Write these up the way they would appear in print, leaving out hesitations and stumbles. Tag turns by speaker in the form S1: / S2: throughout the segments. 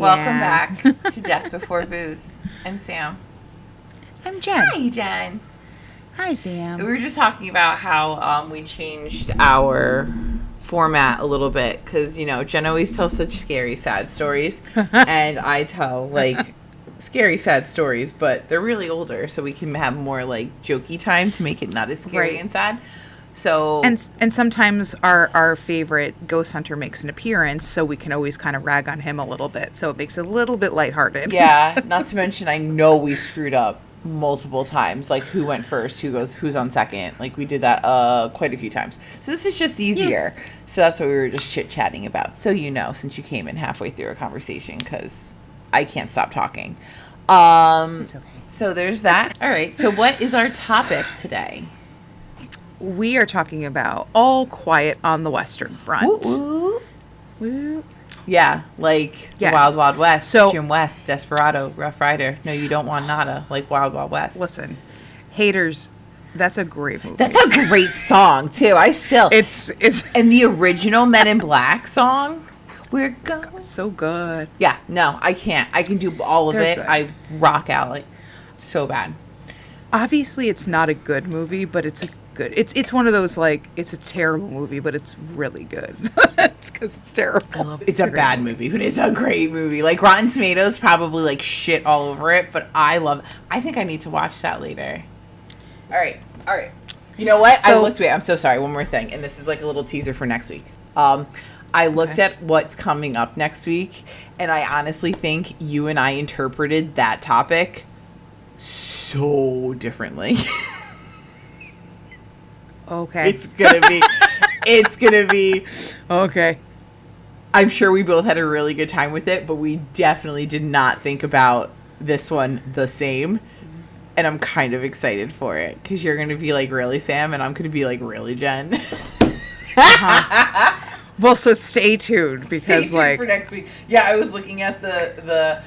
S1: Welcome back to Death Before Booze. I'm Sam.
S2: I'm Jen.
S1: Hi, Jen.
S2: Hi, Sam.
S1: We were just talking about how we changed our format a little bit because, you know, Jen always tells such scary, sad stories, and I tell, like, scary, sad stories, but they're really older, so we can have more, like, jokey time to make it not as scary and sad. So
S2: and sometimes our favorite ghost hunter makes an appearance, so we can always kind of rag on him a little bit, so it makes it a little bit lighthearted.
S1: Yeah, not to mention I know we screwed up multiple times, like who went first, who's on second. Like we did that quite a few times. So this is just easier. Yeah. So that's what we were just chit-chatting about. So you know, since you came in halfway through a conversation, because I can't stop talking. It's okay. So there's that. All right. So what is our topic today?
S2: We are talking about All Quiet on the Western Front.
S1: Woo, woo. Yeah, like yes. Wild Wild West,
S2: so,
S1: Jim West, Desperado, Rough Rider. No, you don't want nada, like Wild Wild West.
S2: Listen, haters, that's a great movie.
S1: That's a great song too. It's and the original Men in Black song. We're going
S2: so good.
S1: Yeah, no, I can't. I can do all of it. Good. I rock out like so bad.
S2: Obviously, it's not a good movie, but it's a good. It's one of those like it's a terrible movie, but it's really good. It's because it's terrible.
S1: It's a bad movie, but it's a great movie. Like Rotten Tomatoes probably like shit all over it, but I love it. I think I need to watch that later. All right. You know what? I'm so sorry. One more thing, and this is like a little teaser for next week. I looked at what's coming up next week, and I honestly think you and I interpreted that topic so differently.
S2: Okay.
S1: It's gonna be
S2: okay.
S1: I'm sure we both had a really good time with it, but we definitely did not think about this one the same. And I'm kind of excited for it because you're gonna be like, really, Sam, and I'm gonna be like, really, Jen.
S2: Uh-huh. Well, so stay tuned because
S1: for next week. Yeah, I was looking at the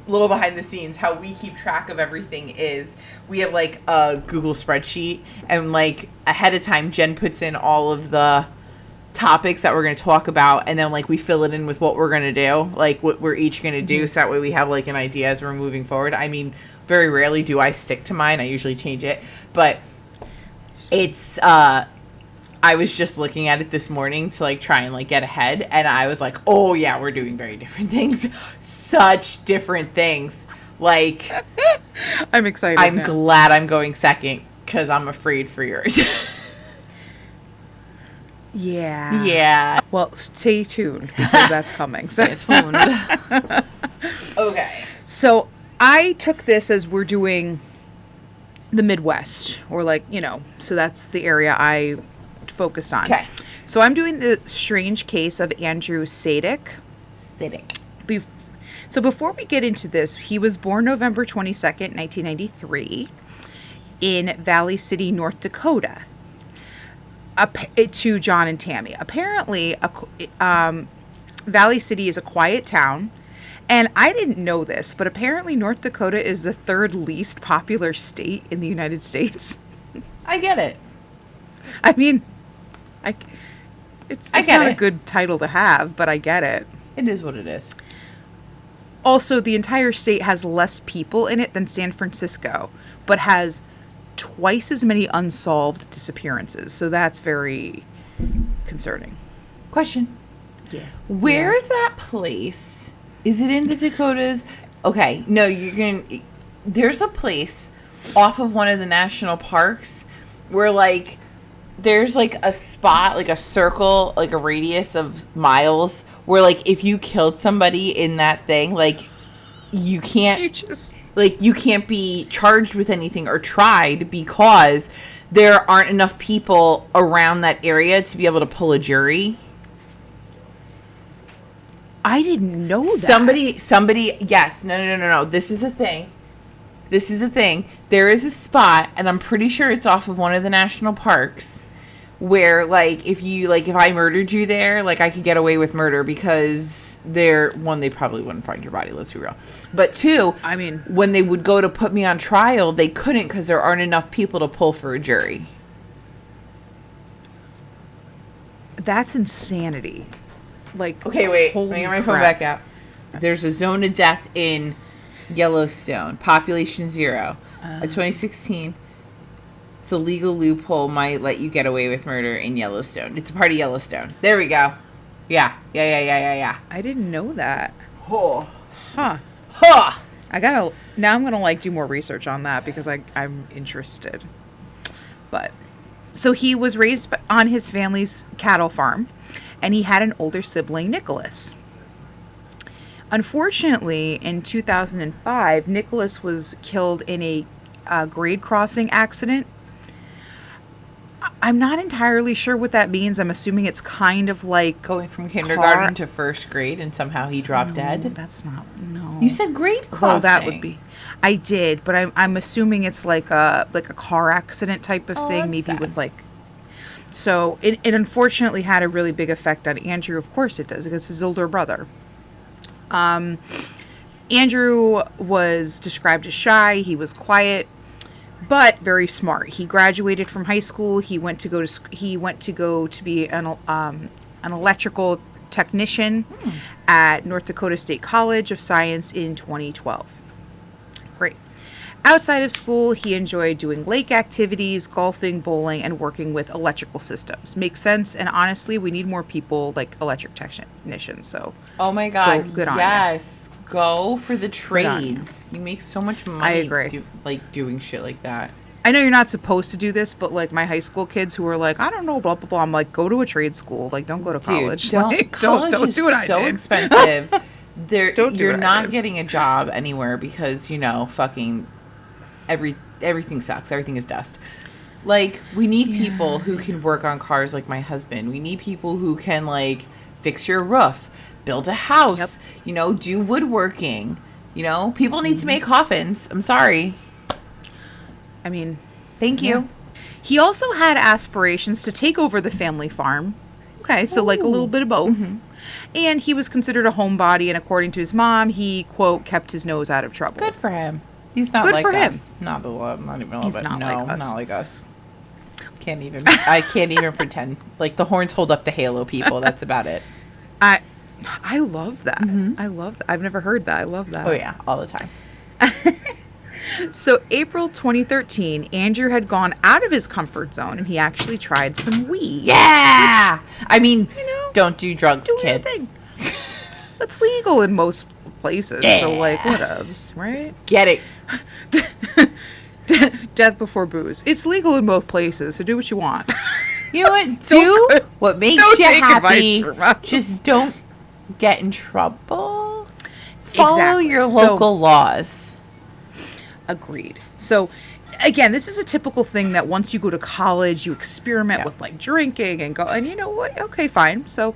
S1: little behind the scenes, how we keep track of everything is we have like a Google spreadsheet, and like ahead of time Jen puts in all of the topics that we're going to talk about, and then like we fill it in with what we're going to do, like what we're each going to do, so that way we have like an idea as we're moving forward. I mean, very rarely do I stick to mine. I usually change it, but it's I was just looking at it this morning to like try and like get ahead, and I was like, oh yeah, we're doing very different things. Such different things. Like
S2: I'm excited.
S1: I'm glad I'm going second because I'm afraid for yours.
S2: Yeah. Well, stay tuned because that's coming. So it's fun.
S1: Okay.
S2: So I took this as we're doing the Midwest, or like, you know, so that's the area I focused on.
S1: Okay.
S2: So I'm doing the strange case of Andrew Sadek. So before we get into this, he was born November 22nd, 1993 in Valley City, North Dakota, to John and Tammy. Apparently, Valley City is a quiet town, and I didn't know this, but apparently North Dakota is the third least popular state in the United States.
S1: I get it.
S2: I mean, it's not a good title to have, but I get it.
S1: It is what it is.
S2: Also, the entire state has less people in it than San Francisco, but has twice as many unsolved disappearances. So that's very concerning.
S1: Question.
S2: Yeah.
S1: Where is that place? Is it in the Dakotas? Okay. No, there's a place off of one of the national parks where like there's like a spot, like a circle, like a radius of miles where like if you killed somebody in that thing, like you can't be charged with anything or tried because there aren't enough people around that area to be able to pull a jury.
S2: I didn't know that.
S1: Somebody, yes. No. This is a thing. There is a spot, and I'm pretty sure it's off of one of the national parks, where, like, if I murdered you there, like, I could get away with murder because they probably wouldn't find your body, let's be real. But two,
S2: I mean,
S1: when they would go to put me on trial, they couldn't because there aren't enough people to pull for a jury.
S2: That's insanity. Like,
S1: okay, wait. Let me get my phone back out. there's a zone of death in Yellowstone. Population 0. A 2016. It's a legal loophole might let you get away with murder in Yellowstone. It's a part of Yellowstone. There we go. Yeah.
S2: I didn't know that.
S1: Oh.
S2: Huh.
S1: Huh.
S2: Now I'm gonna like do more research on that because I'm interested. But so he was raised on his family's cattle farm, and he had an older sibling, Nicholas. Unfortunately, in 2005, Nicholas was killed in a grade crossing accident. I'm not entirely sure what that means. I'm assuming it's kind of like
S1: going from kindergarten to first grade, and somehow he dropped dead.
S2: That's not. No.
S1: You said grade crossing.
S2: Oh, that would be. I did, but I'm assuming it's like a car accident type of thing, maybe
S1: sad.
S2: with like. So it unfortunately had a really big effect on Andrew. Of course it does, because his older brother. Andrew was described as shy. He was quiet, but very smart. He graduated from high school. He went to go to be an electrical technician at North Dakota State College of Science in 2012. Great. Outside of school, he enjoyed doing lake activities, golfing, bowling, and working with electrical systems. Makes sense. And honestly, we need more people like electric technicians. So,
S1: oh my God,
S2: good on you.
S1: Yes, go for the trades. You make so much money.
S2: I agree.
S1: Doing shit like that.
S2: I know you're not supposed to do this, but like my high school kids who were like, I don't know, blah blah blah. I'm like, go to a trade school. Like, don't go to college.
S1: Dude,
S2: don't do what I did.
S1: So expensive. You're
S2: what I
S1: not
S2: did.
S1: getting a job anywhere because fucking everything sucks. Everything is dust. Like, we need people who can work on cars like my husband. We need people who can like fix your roof, build a house.
S2: Yep.
S1: Do woodworking. People need to make coffins. I'm sorry.
S2: I mean,
S1: thank you.
S2: He also had aspirations to take over the family farm. Okay, so like a little bit of both. Mm-hmm. And he was considered a homebody, and according to his mom, he, quote, kept his nose out of trouble.
S1: Good for him. He's not
S2: Good
S1: like
S2: for
S1: us.
S2: him.
S1: Not even a little
S2: He's
S1: bit.
S2: not
S1: No,
S2: like us.
S1: not like us. I can't even pretend. Like, the horns hold up the halo, people. That's about it.
S2: I love that. Mm-hmm. I love that. I've never heard that. I love that.
S1: Oh, yeah. All the time.
S2: So April 2013, Andrew had gone out of his comfort zone, and he actually tried some weed.
S1: Yeah! I mean, don't do drugs, kids.
S2: That's legal in most places,
S1: yeah.
S2: So like, whatevs, right?
S1: Get it.
S2: Death before booze. It's legal in most places, so do what you want.
S1: You know what? Do what makes you happy. Just don't get in trouble. Follow your local laws.
S2: Agreed. So, again, this is a typical thing that once you go to college, you experiment with like drinking and go, and you know what? Okay, fine. So,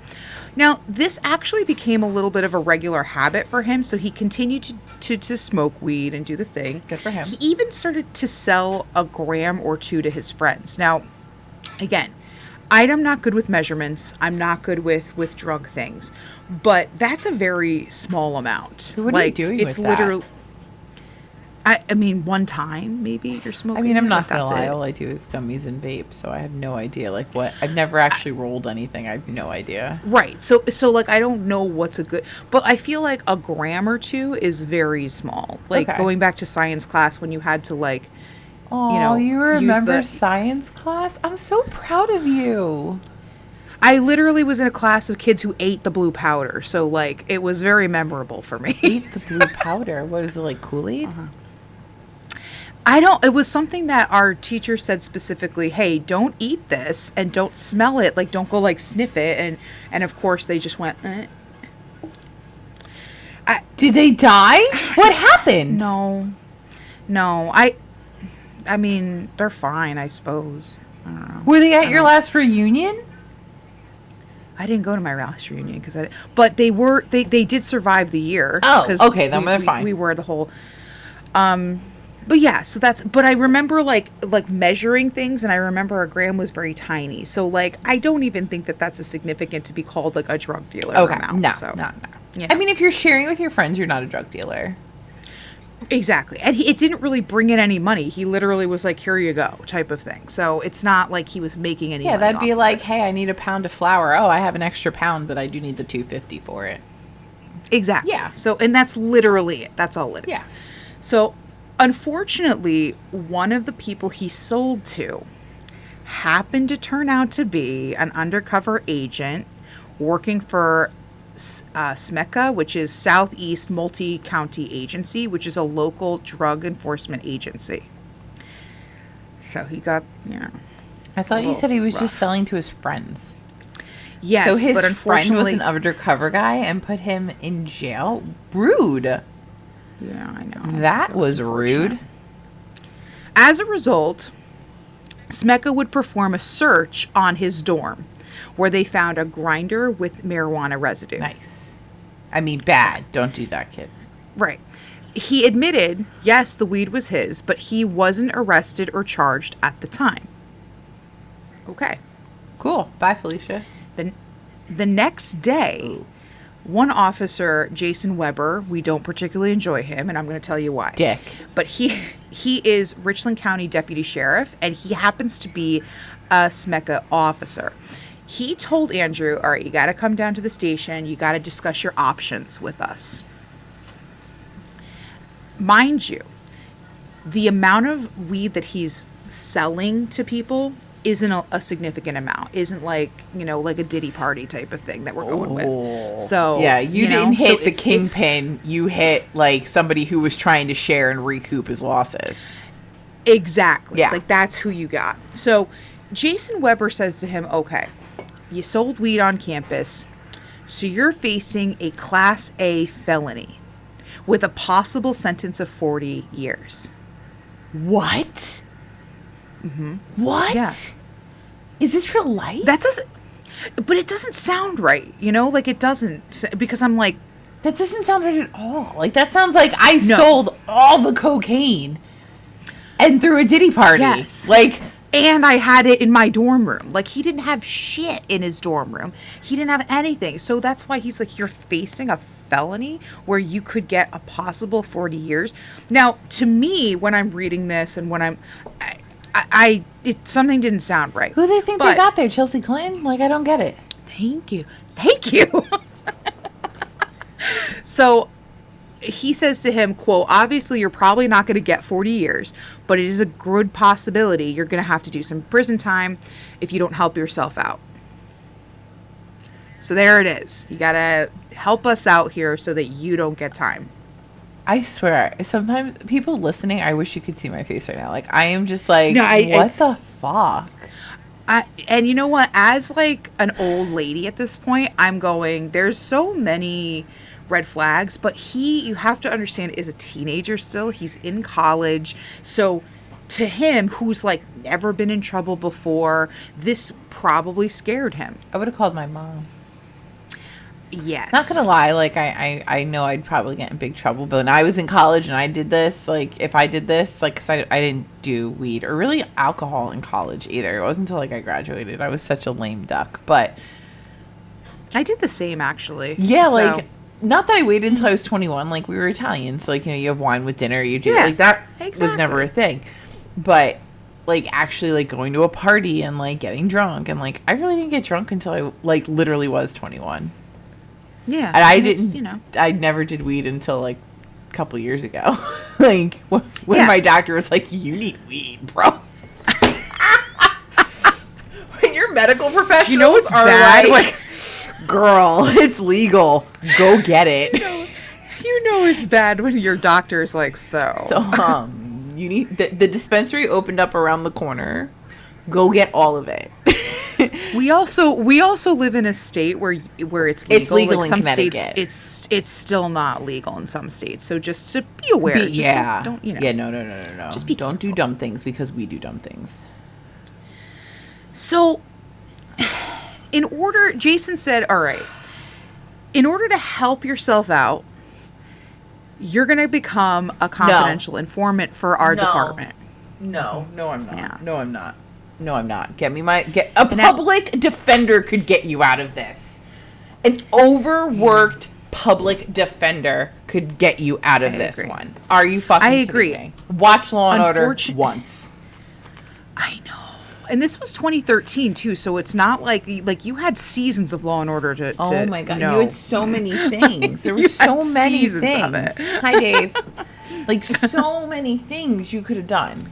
S2: now this actually became a little bit of a regular habit for him. So he continued to smoke weed and do the thing.
S1: Good for him.
S2: He even started to sell a gram or two to his friends. Now, again, I'm not good with measurements. I'm not good with drug things, but that's a very small amount.
S1: What are you doing with that? It's literally.
S2: I mean, one time, maybe you're smoking.
S1: I mean, I'm not going to lie. All I do is gummies and vape, so I have no idea. Like, what? I've never actually rolled anything. I have no idea.
S2: Right. So like, I don't know what's a good... But I feel like a gram or two is very small. Like, going back to science class when you had to, like,
S1: you remember science class? I'm so proud of you.
S2: I literally was in a class of kids who ate the blue powder. So, like, it was very memorable for me.
S1: Ate the blue powder? What is it, like Kool-Aid?
S2: Uh-huh. It was something that our teacher said specifically, hey, don't eat this and don't smell it. Like, don't go like sniff it. And of course they just went,
S1: Did they die? What happened?
S2: No. I mean, they're fine, I suppose. I don't know.
S1: Were they at your last reunion?
S2: I didn't go to my last reunion but they did survive the year.
S1: Oh, okay, then they're fine.
S2: We were the whole, but yeah, but I remember like measuring things, and I remember a gram was very tiny. So like, I don't even think that that's a significant to be called like a drug dealer amount.
S1: No.
S2: You know.
S1: I mean, if you're sharing with your friends, you're not a drug dealer.
S2: Exactly. And it didn't really bring in any money. He literally was like, here you go, type of thing. So it's not like he was making any money.
S1: Yeah, that'd be like,
S2: this.
S1: Hey, I need a pound of flour. Oh, I have an extra pound, but I do need the $2.50 for it.
S2: Exactly.
S1: Yeah.
S2: So, and that's literally it. That's all it is.
S1: Yeah.
S2: So, unfortunately, one of the people he sold to happened to turn out to be an undercover agent working for SMECA, which is Southeast Multi-County Agency, which is a local drug enforcement agency. So he got,
S1: I thought you said he was
S2: rough.
S1: just selling to his friends.
S2: Yes,
S1: So his
S2: but
S1: friend was
S2: unfortunately,
S1: an undercover guy and put him in jail? Rude.
S2: yeah, I know.
S1: That
S2: So
S1: was
S2: it's
S1: rude.
S2: unfortunate. As a result, SMECA would perform a search on his dorm, where they found a grinder with marijuana residue.
S1: Nice. I mean, bad. Don't do that, kids.
S2: Right. He admitted, yes, the weed was his, but he wasn't arrested or charged at the time. Okay.
S1: Cool. Bye, Felicia.
S2: The next day, one officer, Jason Weber, we don't particularly enjoy him, and I'm going to tell you why.
S1: Dick.
S2: But he is Richland County Deputy Sheriff, and he happens to be a SMECA officer. He told Andrew, all right, you got to come down to the station. You got to discuss your options with us. Mind you, the amount of weed that he's selling to people isn't a significant amount. Isn't like, like a Diddy party type of thing that we're going with. So
S1: yeah, you didn't hit
S2: so
S1: the kingpin. You hit like somebody who was trying to share and recoup his losses.
S2: Exactly.
S1: Yeah.
S2: Like that's who you got. So Jason Weber says to him, okay, you sold weed on campus, so you're facing a Class A felony with a possible sentence of 40 years.
S1: What? Mm-hmm. What?
S2: Yeah.
S1: Is this real life?
S2: But it doesn't sound right, like it doesn't, because I'm like,
S1: that doesn't sound right at all. Like that sounds like I sold all the cocaine and threw a Diddy party.
S2: Yes.
S1: And
S2: I had it in my dorm room. Like, he didn't have shit in his dorm room. He didn't have anything. So that's why he's like, you're facing a felony where you could get a possible 40 years. Now, to me, when I'm reading this and when something didn't sound right.
S1: Who do they think they got there? Chelsea Clinton? Like, I don't get it.
S2: Thank you. So he says to him, quote, obviously you're probably not going to get 40 years, but it is a good possibility you're going to have to do some prison time if you don't help yourself out. So there it is. You got to help us out here so that you don't get time.
S1: I swear, sometimes people listening, I wish you could see my face right now. Like, I am just like,
S2: No,
S1: what the fuck?
S2: And you know what? As like an old lady at this point, I'm going, there's so many red flags, but you have to understand, is a teenager still. He's in college. So to him, who's like never been in trouble before, this probably scared him.
S1: I would have called my mom.
S2: Yes.
S1: Not gonna lie, like I know I'd probably get in big trouble, but when I was in college and I did this, like if I did this, like, cause I didn't do weed or really alcohol in college either. It wasn't until like I graduated. I was such a lame duck, but
S2: I did the same actually.
S1: yeah,
S2: So-
S1: like not that I waited until I was 21. Like we were Italian, so like you have wine with dinner. You do like that was never a thing, but like actually like going to a party and like getting drunk and like I really didn't get drunk until I like literally was 21.
S2: Yeah.
S1: And I never did weed until like a couple years ago. Like when my doctor was like, you need weed, bro. When your medical professionals are
S2: bad.
S1: like, girl, it's legal. Go get it.
S2: You know it's bad when your doctor's like, so
S1: you need the dispensary opened up around the corner. Go get all of it.
S2: We also live in a state where it's legal.
S1: It's legal
S2: like
S1: in
S2: some
S1: Connecticut.
S2: states it's still not legal in some states. So just to be aware. Don't
S1: Yeah, no.
S2: Just
S1: don't do dumb things because we do dumb things.
S2: So Jason said, all right, in order to help yourself out, you're going to become a confidential informant for our department.
S1: No, I'm not.
S2: Yeah.
S1: No, I'm not. Public defender could get you out of this. An overworked public defender could get you out of this one. Are you fucking
S2: I agree.
S1: kidding me? Watch Law and Order once.
S2: I know. And this was 2013 too, so it's not like you had seasons of Law and Order to
S1: Oh my god,
S2: know.
S1: you had so many things. There were
S2: You
S1: so
S2: had
S1: many
S2: seasons
S1: things.
S2: of it.
S1: Hi, Dave. Like so many things you could have done.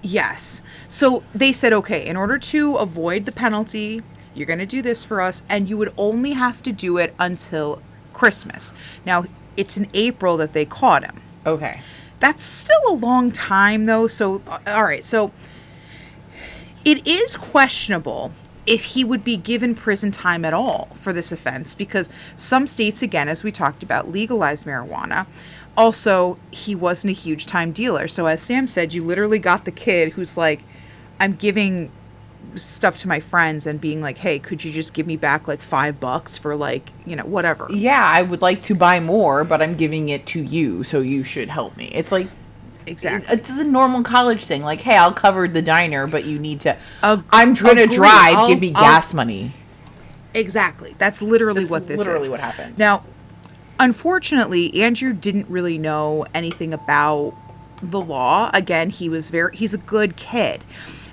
S2: Yes. So they said, okay, in order to avoid the penalty, you're going to do this for us, and you would only have to do it until Christmas. Now, it's in April that they caught him.
S1: Okay.
S2: That's still a long time, though. So, all right. So it is questionable if he would be given prison time at all for this offense, because some states, again, as we talked about, legalize marijuana. Also, he wasn't a huge time dealer. So as Sam said, you literally got the kid who's like, I'm giving stuff to my friends and being like, hey, could you just give me back like $5 for like, whatever.
S1: Yeah, I would like to buy more, but I'm giving it to you, so you should help me. It's like,
S2: Exactly.
S1: it's the normal college thing. Like, hey, I'll cover the diner, but you need to.
S2: I'm
S1: I'm trying to drive. Give me gas money.
S2: Exactly. That's literally what this is.
S1: Literally what happened.
S2: Now, unfortunately, Andrew didn't really know anything about the law. Again, he's a good kid.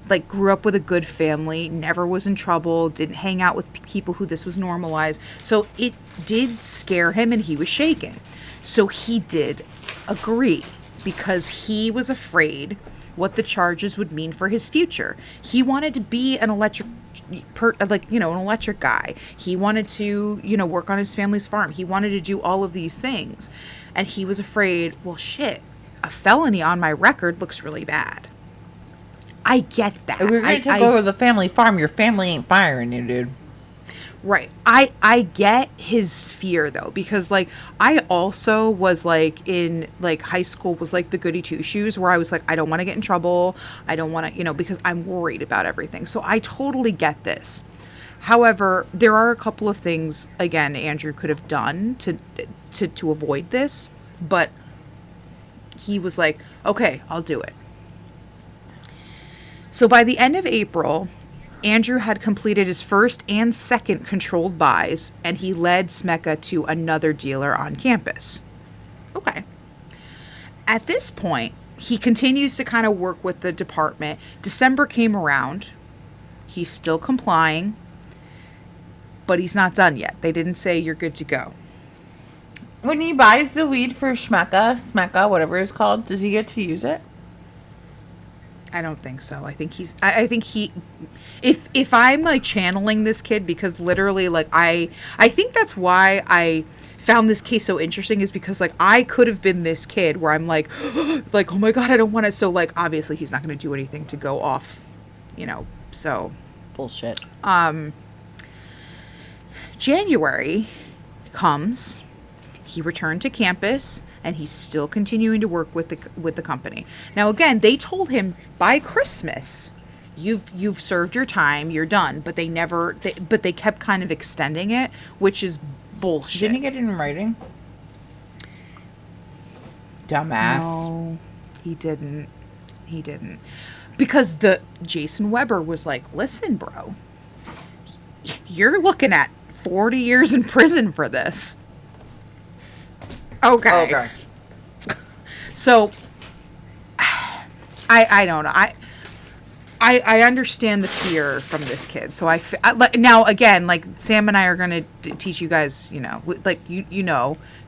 S2: Like, grew up with a good family, never was in trouble, didn't hang out with people who this was normalized. So it did scare him and he was shaken. So he did agree because he was afraid what the charges would mean for his future. He wanted to be an electric guy. He wanted to, work on his family's farm. He wanted to do all of these things. And he was afraid, well, shit, a felony on my record looks really bad. I get that.
S1: If we're going to take over the family farm, your family ain't firing you, dude.
S2: Right. I get his fear, though, because, like, I also was, like, in, like, high school was, like, the goody two-shoes where I was, like, I don't want to get in trouble. I don't want to, because I'm worried about everything. So I totally get this. However, there are a couple of things, again, Andrew could have done to avoid this. But he was like, okay, I'll do it. So by the end of April, Andrew had completed his first and second controlled buys, and he led Smeka to another dealer on campus. Okay. At this point, he continues to kind of work with the department. December came around. He's still complying, but he's not done yet. They didn't say you're good to go.
S1: When he buys the weed for Smeka, whatever it's called, does he get to use it?
S2: I don't think so. I think if I'm like channeling this kid, because literally like I think that's why I found this case so interesting, is because like I could have been this kid where I'm like, like, oh my God, I don't want to. So like, obviously he's not going to do anything to go off, so.
S1: Bullshit.
S2: January comes. He returned to campus. And he's still continuing to work with the company. Now, again, they told him by Christmas, you've served your time, you're done. But they kept kind of extending it, which is bullshit.
S1: Didn't he get it in writing? Dumbass.
S2: No, he didn't. Because Jason Weber was like, listen, bro, you're looking at 40 years in prison for this. Okay. So, I don't know. I understand the fear from this kid. So now again, like Sam and I are going to teach you guys, like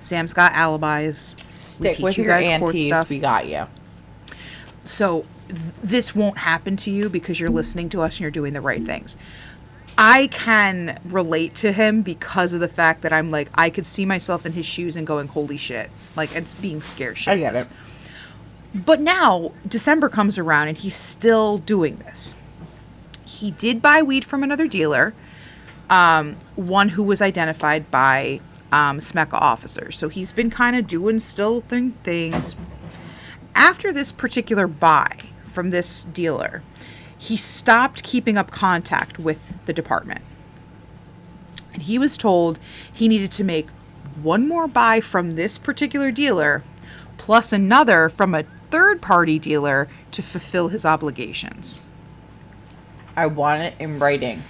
S2: Sam's got alibis.
S1: Stick with your aunties. We got you.
S2: So this won't happen to you because you're listening to us and you're doing the right things. I can relate to him because of the fact that I'm like, I could see myself in his shoes and going, holy shit. Like, it's being scared shit.
S1: I get it.
S2: But now, December comes around and he's still doing this. He did buy weed from another dealer, one who was identified by Smeka officers. So he's been kind of doing still things. After this particular buy from this dealer, he stopped keeping up contact with the department. And he was told he needed to make one more buy from this particular dealer, plus another from a third-party dealer to fulfill his obligations.
S1: I want it in writing.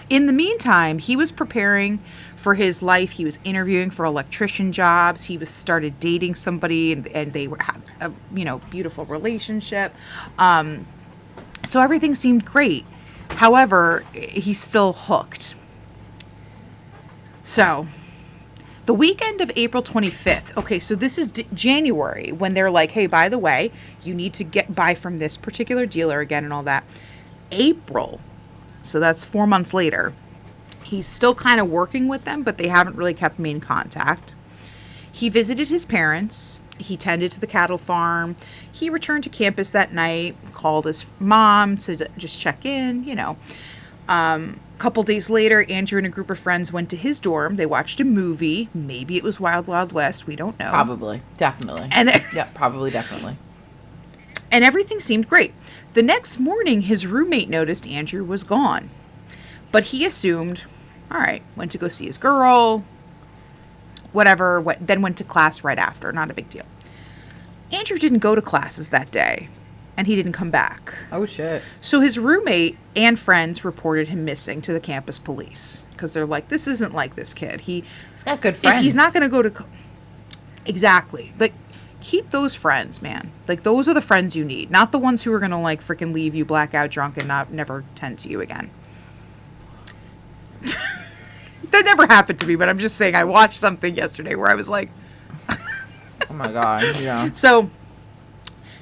S2: In the meantime, he was preparing for his life. He was interviewing for electrician jobs. He started dating somebody, and they had a beautiful relationship. So everything seemed great. However, he's still hooked. So, the weekend of April 25th. Okay, so this is January when they're like, hey, by the way, you need to buy from this particular dealer again and all that. April. So that's 4 months later. He's still kind of working with them, but they haven't really kept main contact. He visited his parents. He tended to the cattle farm. He returned to campus that night, called his mom to just check in, you know. Couple days later, Andrew and a group of friends went to his dorm. They watched a movie. Maybe it was Wild Wild West. We don't know.
S1: Probably. Definitely.
S2: And
S1: yeah, probably, definitely.
S2: And everything seemed great. The next morning, his roommate noticed Andrew was gone. But he assumed, all right, went to go see his girl, whatever, then went to class right after. Not a big deal. Andrew didn't go to classes that day, and he didn't come back.
S1: Oh, shit.
S2: So his roommate and friends reported him missing to the campus police because they're like, this isn't like this kid. He's
S1: got good friends.
S2: If he's not going to go to... Exactly. Like, keep those friends, man. Like, those are the friends you need, not the ones who are going to, like, freaking leave you blackout drunk and never tend to you again. That never happened to me, but I'm just saying I watched something yesterday where I was like...
S1: Oh, my God. Yeah.
S2: So...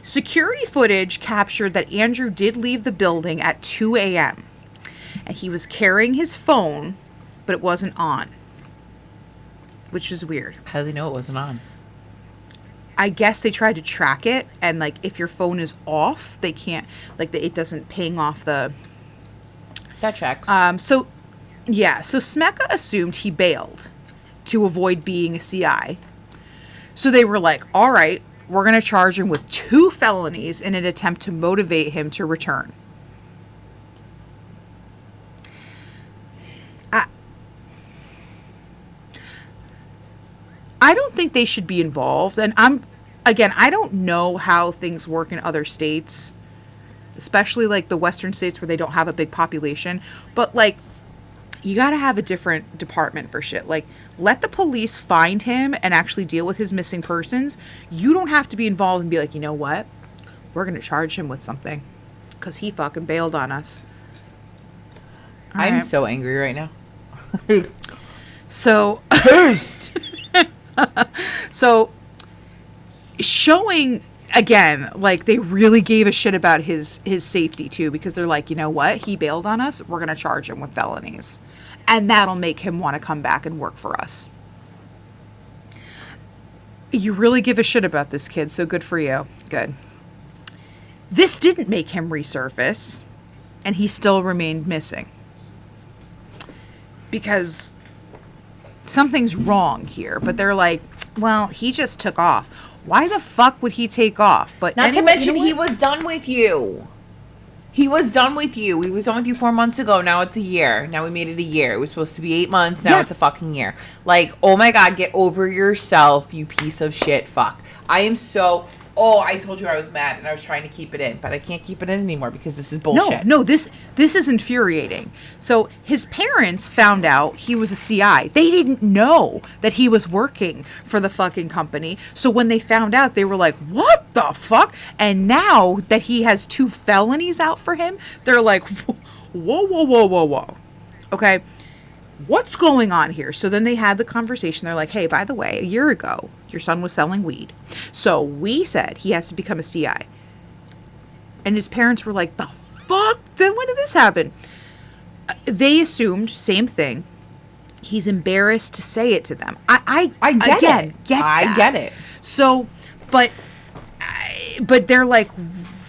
S2: Security footage captured that Andrew did leave the building at 2 a.m. And he was carrying his phone, but it wasn't on. Which is weird.
S1: How do they know it wasn't on?
S2: I guess they tried to track it, and, like, if your phone is off, they can't, like, it doesn't ping off the...
S1: That checks.
S2: So Smecca assumed he bailed to avoid being a CI. So they were like, all right, we're going to charge him with 2 felonies in an attempt to motivate him to return. I don't think they should be involved. And I don't know how things work in other states, especially like the western states where they don't have a big population. But like, you got to have a different department for shit. Like, let the police find him and actually deal with his missing persons. You don't have to be involved and be like, you know what? We're going to charge him with something because he fucking bailed on us.
S1: I'm so angry right now.
S2: So, so showing again, like they really gave a shit about his safety too, because they're like, you know what? He bailed on us. We're going to charge him with felonies. And that'll make him want to come back and work for us. You really give a shit about this kid, so good for you. Good. This didn't make him resurface, and he still remained missing. Because something's wrong here, but they're like, well, he just took off. Why the fuck would he take off? But
S1: not to mention, he was done with you. He was done with you. He was done with you 4 months ago. Now it's a year. Now we made it a year. It was supposed to be 8 months. Now it's a fucking year. Like, oh my God, get over yourself, you piece of shit. Fuck. I am so... Oh, I told you I was mad and I was trying to keep it in, but I can't keep it in anymore because this is bullshit.
S2: No, this is infuriating. So his parents found out he was a CI. They didn't know that he was working for the fucking company. So when they found out, they were like, what the fuck? And now that he has 2 felonies out for him, they're like, whoa. Okay, what's going on here? So then they had the conversation. They're like, hey, by the way, a year ago, your son was selling weed. So we said he has to become a CI. And his parents were like, the fuck? Then when did this happen? They assumed, same thing. He's embarrassed to say it to them. I get it. So, but they're like,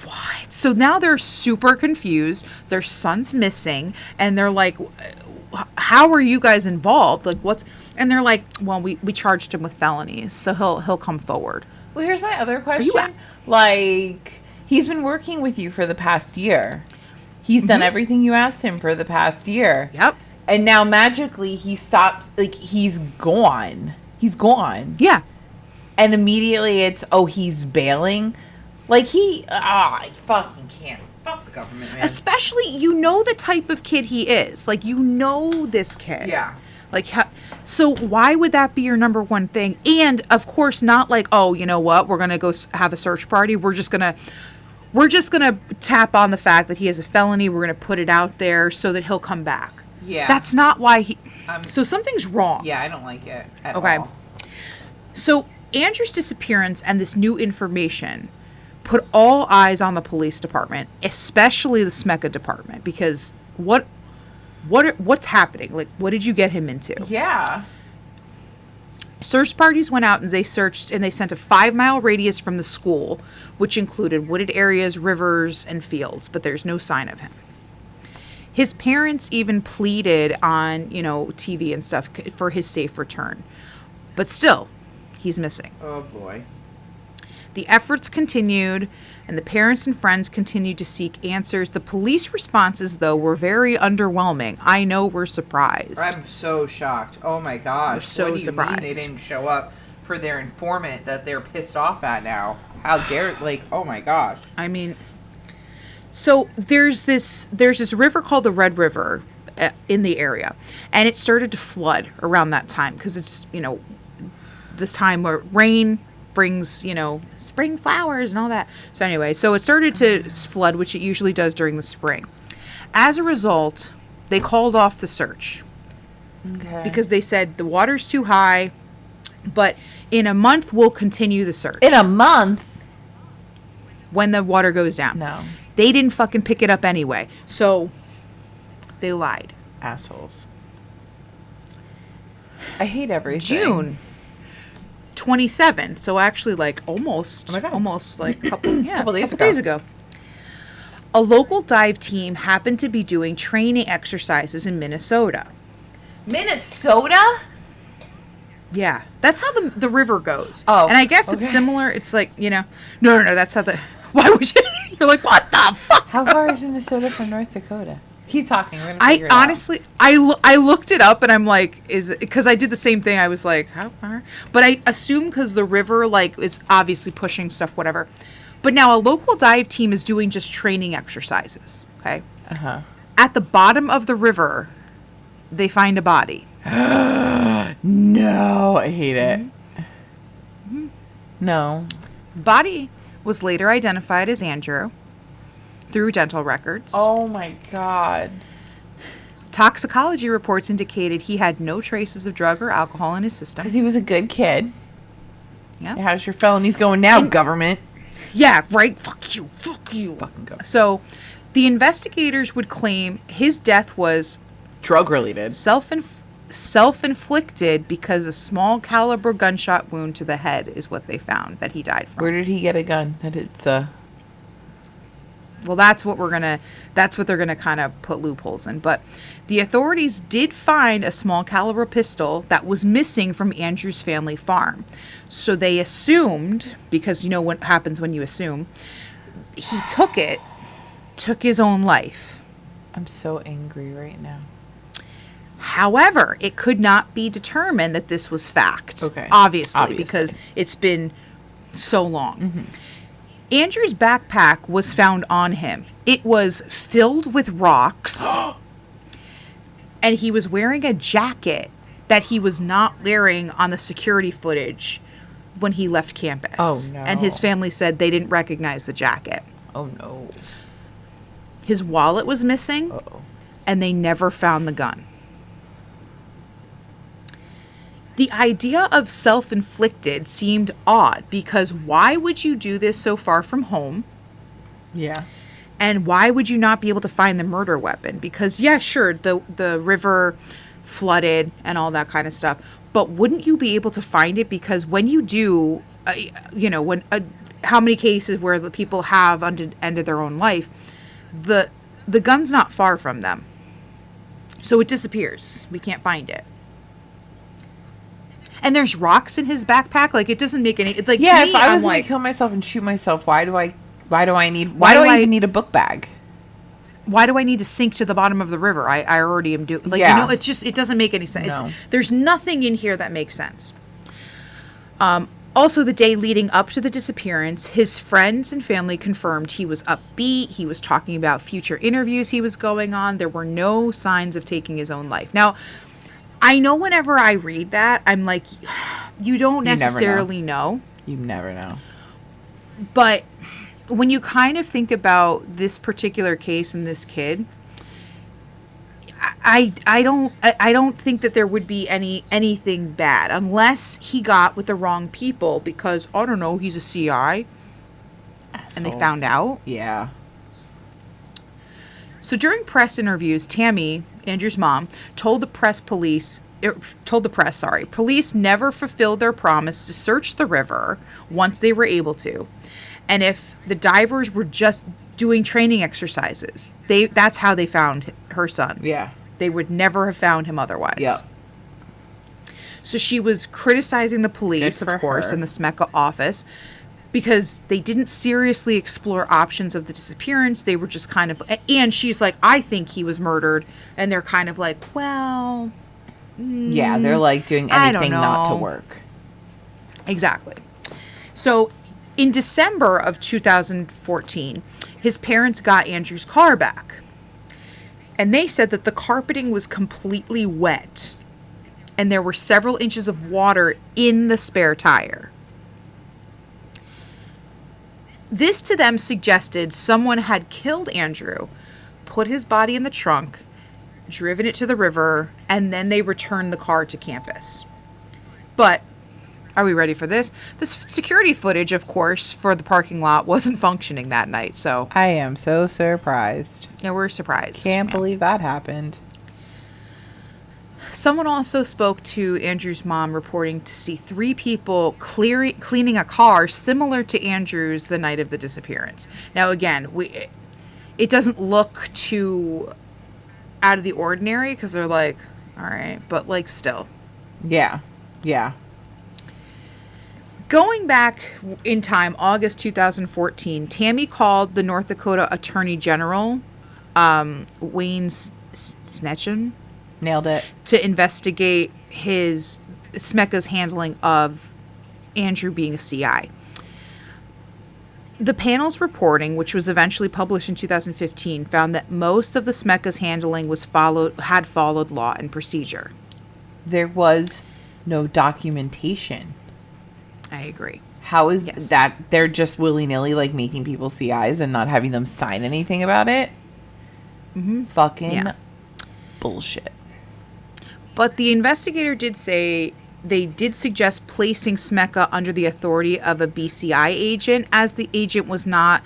S2: what? So now they're super confused. Their son's missing. And they're like, how are you guys involved? Like, what's... And they're like, well, we charged him with felonies, so he'll come forward.
S1: Well, here's my other question. Like, he's been working with you for the past year. He's done everything you asked him for the past year.
S2: Yep.
S1: And now magically he stopped, like, he's gone. He's gone.
S2: Yeah.
S1: And immediately it's, oh, he's bailing. Like, I fucking can't. Fuck the government, man.
S2: Especially, you know the type of kid he is. Like, you know this kid.
S1: Yeah.
S2: Like, so why would that be your number one thing? And, of course, not like, oh, you know what? We're going to go have a search party. We're we're just going to tap on the fact that he has a felony. We're going to put it out there so that he'll come back.
S1: Yeah.
S2: That's not why he... so something's wrong.
S1: Yeah, I don't like it at all.
S2: So Andrew's disappearance and this new information put all eyes on the police department, especially the SMECA department, because what's happening? Like, what did you get him into?
S1: Yeah.
S2: Search parties went out and they searched, and they sent a 5-mile radius from the school, which included wooded areas, rivers, and fields, but there's no sign of him. His parents even pleaded on, TV and stuff for his safe return. But still, he's missing.
S1: Oh, boy.
S2: The efforts continued, and the parents and friends continued to seek answers. The police responses, though, were very underwhelming. I know we're surprised.
S1: I'm so shocked. Oh, my gosh.
S2: We're so
S1: what do you
S2: surprised.
S1: mean they didn't show up for their informant that they're pissed off at now? How dare... oh, my gosh.
S2: I mean... So there's this river called the Red River in the area, and it started to flood around that time because it's, this time where rain brings, spring flowers and all that. So anyway, so it started to flood, which it usually does during the spring. As a result, they called off the search because they said the water's too high, but in a month we'll continue the search.
S1: In a month?
S2: When the water goes down.
S1: No.
S2: They didn't fucking pick it up anyway. So they lied.
S1: Assholes. I hate everything.
S2: June 27th. So actually almost like a couple days ago. A local dive team happened to be doing training exercises in Minnesota.
S1: Minnesota?
S2: Yeah. That's how the river goes.
S1: Oh.
S2: And I guess it's similar. It's no, that's how why would you? You're like, what the fuck?
S1: How far is Minnesota from North Dakota? Keep talking. We're gonna figure it
S2: honestly, I looked it up and I'm like, is it, because I did the same thing. I was like, how far? But I assume because the river is obviously pushing stuff, whatever. But now a local dive team is doing just training exercises. Okay. At the bottom of the river, they find a body.
S1: No, I hate it. Mm-hmm. No.
S2: Body was later identified as Andrew through dental records.
S1: Oh my God.
S2: Toxicology reports indicated he had no traces of drug or alcohol in his system.
S1: Because he was a good kid.
S2: Yeah.
S1: How's your felonies going now, government?
S2: Yeah, right? Fuck you.
S1: Fucking go.
S2: So, the investigators would claim his death was
S1: drug-related.
S2: Self-inflicted because a small caliber gunshot wound to the head is what they found that he died from.
S1: Where did he get a gun? That it's
S2: Well, that's what they're gonna kind of put loopholes in. But the authorities did find a small caliber pistol that was missing from Andrew's family farm. So they assumed, because you know what happens when you assume, he took his own life.
S1: I'm so angry right now.
S2: However, it could not be determined that this was fact.
S1: Okay.
S2: Obviously. Because it's been so long. Mm-hmm. Andrew's backpack was found on him. It was filled with rocks. And he was wearing a jacket that he was not wearing on the security footage when he left campus.
S1: Oh, no.
S2: And his family said they didn't recognize the jacket.
S1: Oh, no.
S2: His wallet was missing.
S1: Uh-oh.
S2: And they never found the gun. The idea of self-inflicted seemed odd because why would you do this so far from home?
S1: Yeah.
S2: And why would you not be able to find the murder weapon? Because, yeah, sure, the river flooded and all that kind of stuff. But wouldn't you be able to find it? Because when you do, how many cases where the people have ended their own life, the gun's not far from them. So it disappears. We can't find it. And there's rocks in his backpack. Like, it doesn't make any... Like,
S1: yeah,
S2: to me,
S1: if I was
S2: going
S1: to kill myself and shoot myself, why do I even need a book bag?
S2: Why do I need to sink to the bottom of the river? I already am doing... Like,
S1: yeah.
S2: it's just... It doesn't make any sense.
S1: No.
S2: There's nothing in here that makes sense. Also, the day leading up to the disappearance, his friends and family confirmed he was upbeat. He was talking about future interviews he was going on. There were no signs of taking his own life. Now... I know whenever I read that, I'm like, you don't necessarily know.
S1: You never know.
S2: But when you kind of think about this particular case and this kid, I don't think that there would be anything bad unless he got with the wrong people, because I don't know, he's a CI and they found out.
S1: Yeah.
S2: So during press interviews, Tammy, Andrew's mom, told the press, police never fulfilled their promise to search the river once they were able to. And if the divers were just doing training exercises, that's how they found her son.
S1: Yeah.
S2: They would never have found him otherwise.
S1: Yeah.
S2: So she was criticizing the police, of course, and the SMECA office, because they didn't seriously explore options of the disappearance. They were just kind of, and she's like, I think he was murdered. And they're kind of like, well,
S1: yeah, they're like doing anything not to work.
S2: Exactly. So in December of 2014, his parents got Andrew's car back. And they said that the carpeting was completely wet. And there were several inches of water in the spare tire. This to them suggested someone had killed Andrew, put his body in the trunk, driven it to the river, and then they returned the car to campus. But, are we ready for this? The security footage, of course, for the parking lot wasn't functioning that night, so...
S1: I am so surprised.
S2: Yeah, we're surprised.
S1: Can't believe that happened.
S2: Someone also spoke to Andrew's mom, reporting to see 3 people cleaning a car similar to Andrew's the night of the disappearance. Now, again, it doesn't look too out of the ordinary, because they're like, all right, but like still.
S1: Yeah. Yeah.
S2: Going back in time, August 2014, Tammy called the North Dakota Attorney General, Wayne Snetchen.
S1: Nailed it.
S2: To investigate SMECA's handling of Andrew being a CI. The panel's reporting, which was eventually published in 2015, found that most of the SMECA's handling had followed law and procedure.
S1: There was no documentation.
S2: I agree.
S1: How is that? They're just willy-nilly like making people CIs and not having them sign anything about it?
S2: Mm-hmm.
S1: Fucking bullshit.
S2: But the investigator did say they did suggest placing SMECA under the authority of a BCI agent, as the agent was not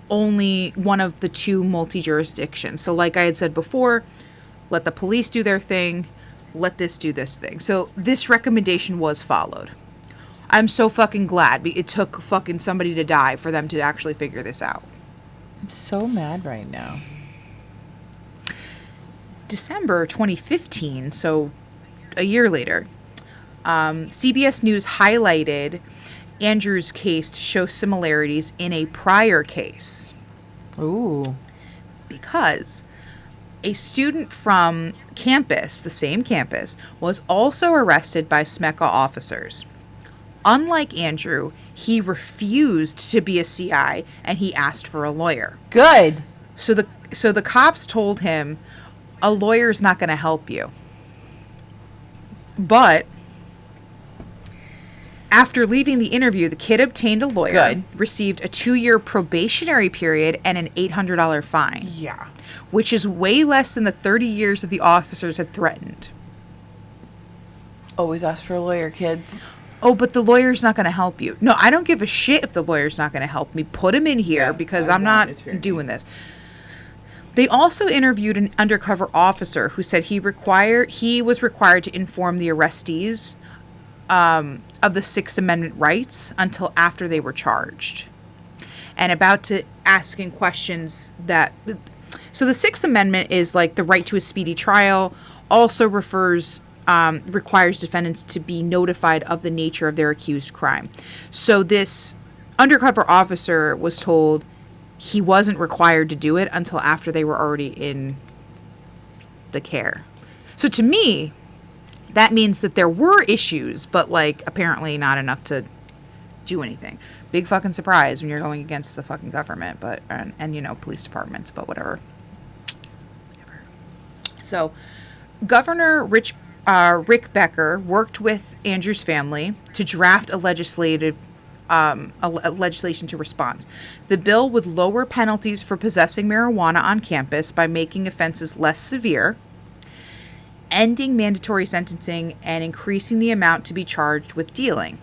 S2: only one of the 2 multi-jurisdictions. So like I had said before, let the police do their thing, let this do this thing. So this recommendation was followed. I'm so fucking glad it took fucking somebody to die for them to actually figure this out.
S1: I'm so mad right now.
S2: December 2015, so a year later, CBS News highlighted Andrew's case to show similarities in a prior case.
S1: Ooh.
S2: Because a student from campus, the same campus, was also arrested by SMECA officers. Unlike Andrew, he refused to be a CI and he asked for a lawyer.
S1: Good.
S2: So the cops told him, a lawyer's not going to help you. But after leaving the interview, the kid obtained a lawyer, received a 2-year probationary period, and an $800 fine.
S1: Yeah.
S2: Which is way less than the 30 years that the officers had threatened.
S1: Always ask for a lawyer, kids.
S2: Oh, but the lawyer's not going to help you. No, I don't give a shit if the lawyer's not going to help me. Put him in here because I'm not doing this. They also interviewed an undercover officer who said he was required to inform the arrestees of the Sixth Amendment rights until after they were charged. And about to asking questions that... So the Sixth Amendment is like the right to a speedy trial, also requires defendants to be notified of the nature of their accused crime. So this undercover officer was told he wasn't required to do it until after they were already in the care. So to me, that means that there were issues, but like apparently not enough to do anything. Big fucking surprise when you're going against the fucking government, but and you know, police departments, but whatever. So Governor Rick Becker worked with Andrew's family to draft a legislative a legislation to respond. The bill would lower penalties for possessing marijuana on campus by making offenses less severe, ending mandatory sentencing, and increasing the amount to be charged with dealing.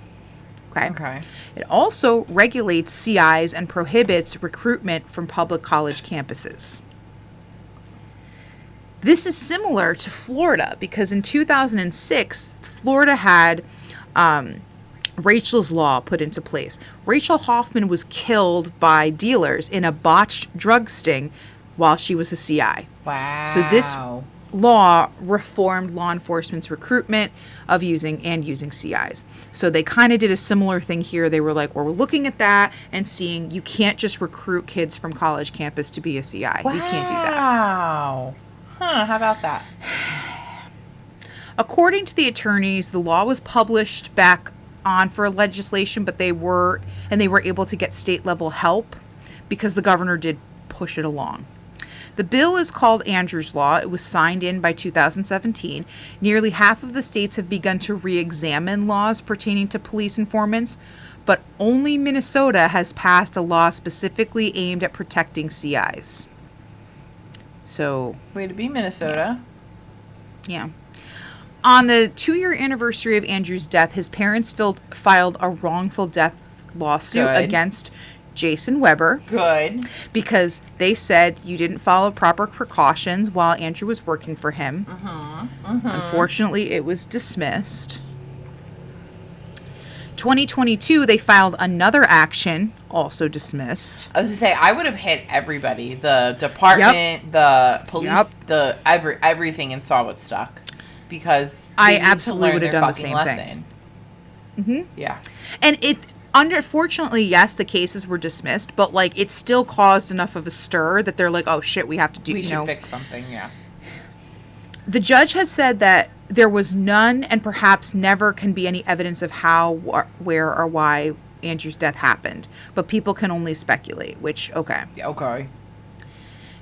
S2: Okay. It also regulates CIs and prohibits recruitment from public college campuses. This is similar to Florida because in 2006, Florida had Rachel's Law put into place. Rachel Hoffman was killed by dealers in a botched drug sting while she was a CI.
S1: Wow.
S2: So this law reformed law enforcement's recruitment of using CIs. So they kind of did a similar thing here. They were like, well, we're looking at that and seeing you can't just recruit kids from college campus to be a CI.
S1: Wow.
S2: You can't do that.
S1: Wow. Huh, how about that?
S2: According to the attorneys, the law was published back on for legislation, but they were able to get state level help because the governor did push it along. The bill is called Andrews Law. It was signed in by 2017. Nearly half of the states have begun to re-examine laws pertaining to police informants, but only Minnesota has passed a law specifically aimed at protecting CIs. So,
S1: way to be, Minnesota.
S2: Yeah. On the 2-year anniversary of Andrew's death, his parents filed a wrongful death lawsuit against Jason Weber.
S1: Good.
S2: Because they said you didn't follow proper precautions while Andrew was working for him. Unfortunately, it was dismissed. 2022, they filed another action, also dismissed.
S1: I was going to say, I would have hit everybody. The department, the police, everything, and saw what stuck. Because
S2: I absolutely would have done the same thing. Mm-hmm.
S1: Yeah.
S2: And unfortunately, yes, the cases were dismissed, but like it still caused enough of a stir that they're like, oh shit, we have to do.
S1: We should fix something. Yeah.
S2: The judge has said that there was none and perhaps never can be any evidence of how, where, or why Andrew's death happened, but people can only speculate. Which okay.
S1: Yeah, okay.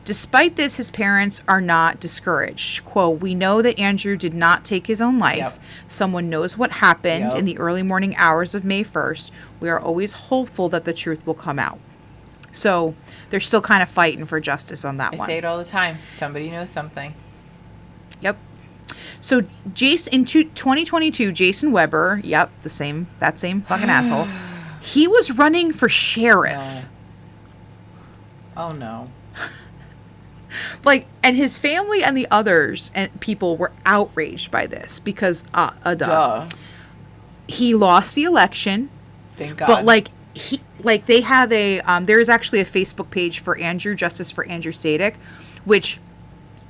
S2: Despite this, his parents are not discouraged. Quote, we know that Andrew did not take his own life.
S1: Yep.
S2: Someone knows what happened in the early morning hours of May 1st. We are always hopeful that the truth will come out. So they're still kind of fighting for justice on that one.
S1: I say it all the time. Somebody knows something.
S2: Yep. So in 2022, Jason Weber, that same fucking asshole, he was running for sheriff.
S1: No. Oh, no.
S2: Like, and his family and the others and people were outraged by this because, he lost the election.
S1: Thank God.
S2: But they have there is actually a Facebook page for Justice for Andrew Sadek, which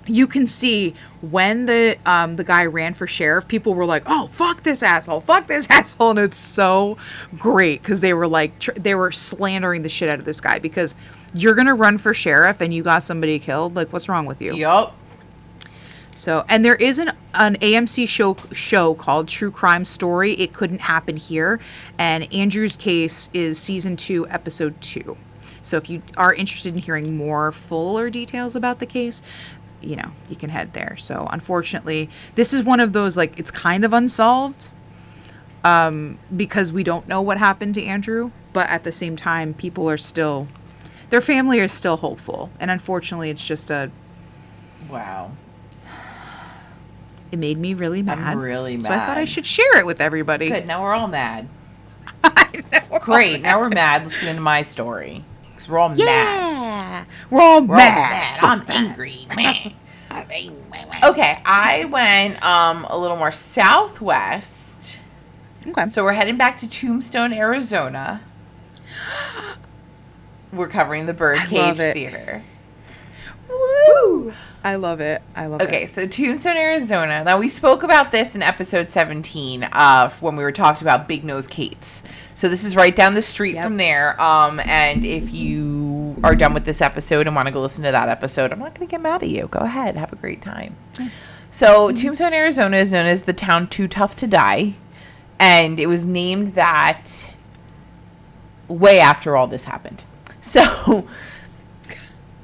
S2: you can see when the guy ran for sheriff, people were like, oh, fuck this asshole. And it's so great because they were like, they were slandering the shit out of this guy because you're going to run for sheriff and you got somebody killed. Like, what's wrong with you?
S1: Yup.
S2: So, and there is an AMC show called True Crime Story. It Couldn't Happen Here. And Andrew's case is season 2, episode 2. So if you are interested in hearing more fuller details about the case, you can head there. So unfortunately, this is one of those, like, it's kind of unsolved because we don't know what happened to Andrew. But at the same time, their family is still hopeful. And unfortunately, it's just
S1: wow.
S2: It made me really mad.
S1: I'm really mad.
S2: So I thought I should share it with everybody.
S1: Good. Now we're all mad.
S2: I know.
S1: Great. Now we're mad. Let's get into my story. Because we're all mad.
S2: Yeah. We're all mad.
S1: I'm angry. Okay. I went a little more southwest.
S2: Okay.
S1: So we're heading back to Tombstone, Arizona. We're covering the Birdcage Theater.
S2: Woo! I love it.
S1: Okay, so Tombstone, Arizona. Now, we spoke about this in episode 17 when we were talking about Big Nose Kate's. So this is right down the street from there. And if you are done with this episode and want to go listen to that episode, I'm not going to get mad at you. Go ahead. Have a great time. So Tombstone, Arizona is known as the town Too Tough to Die. And it was named that way after all this happened. So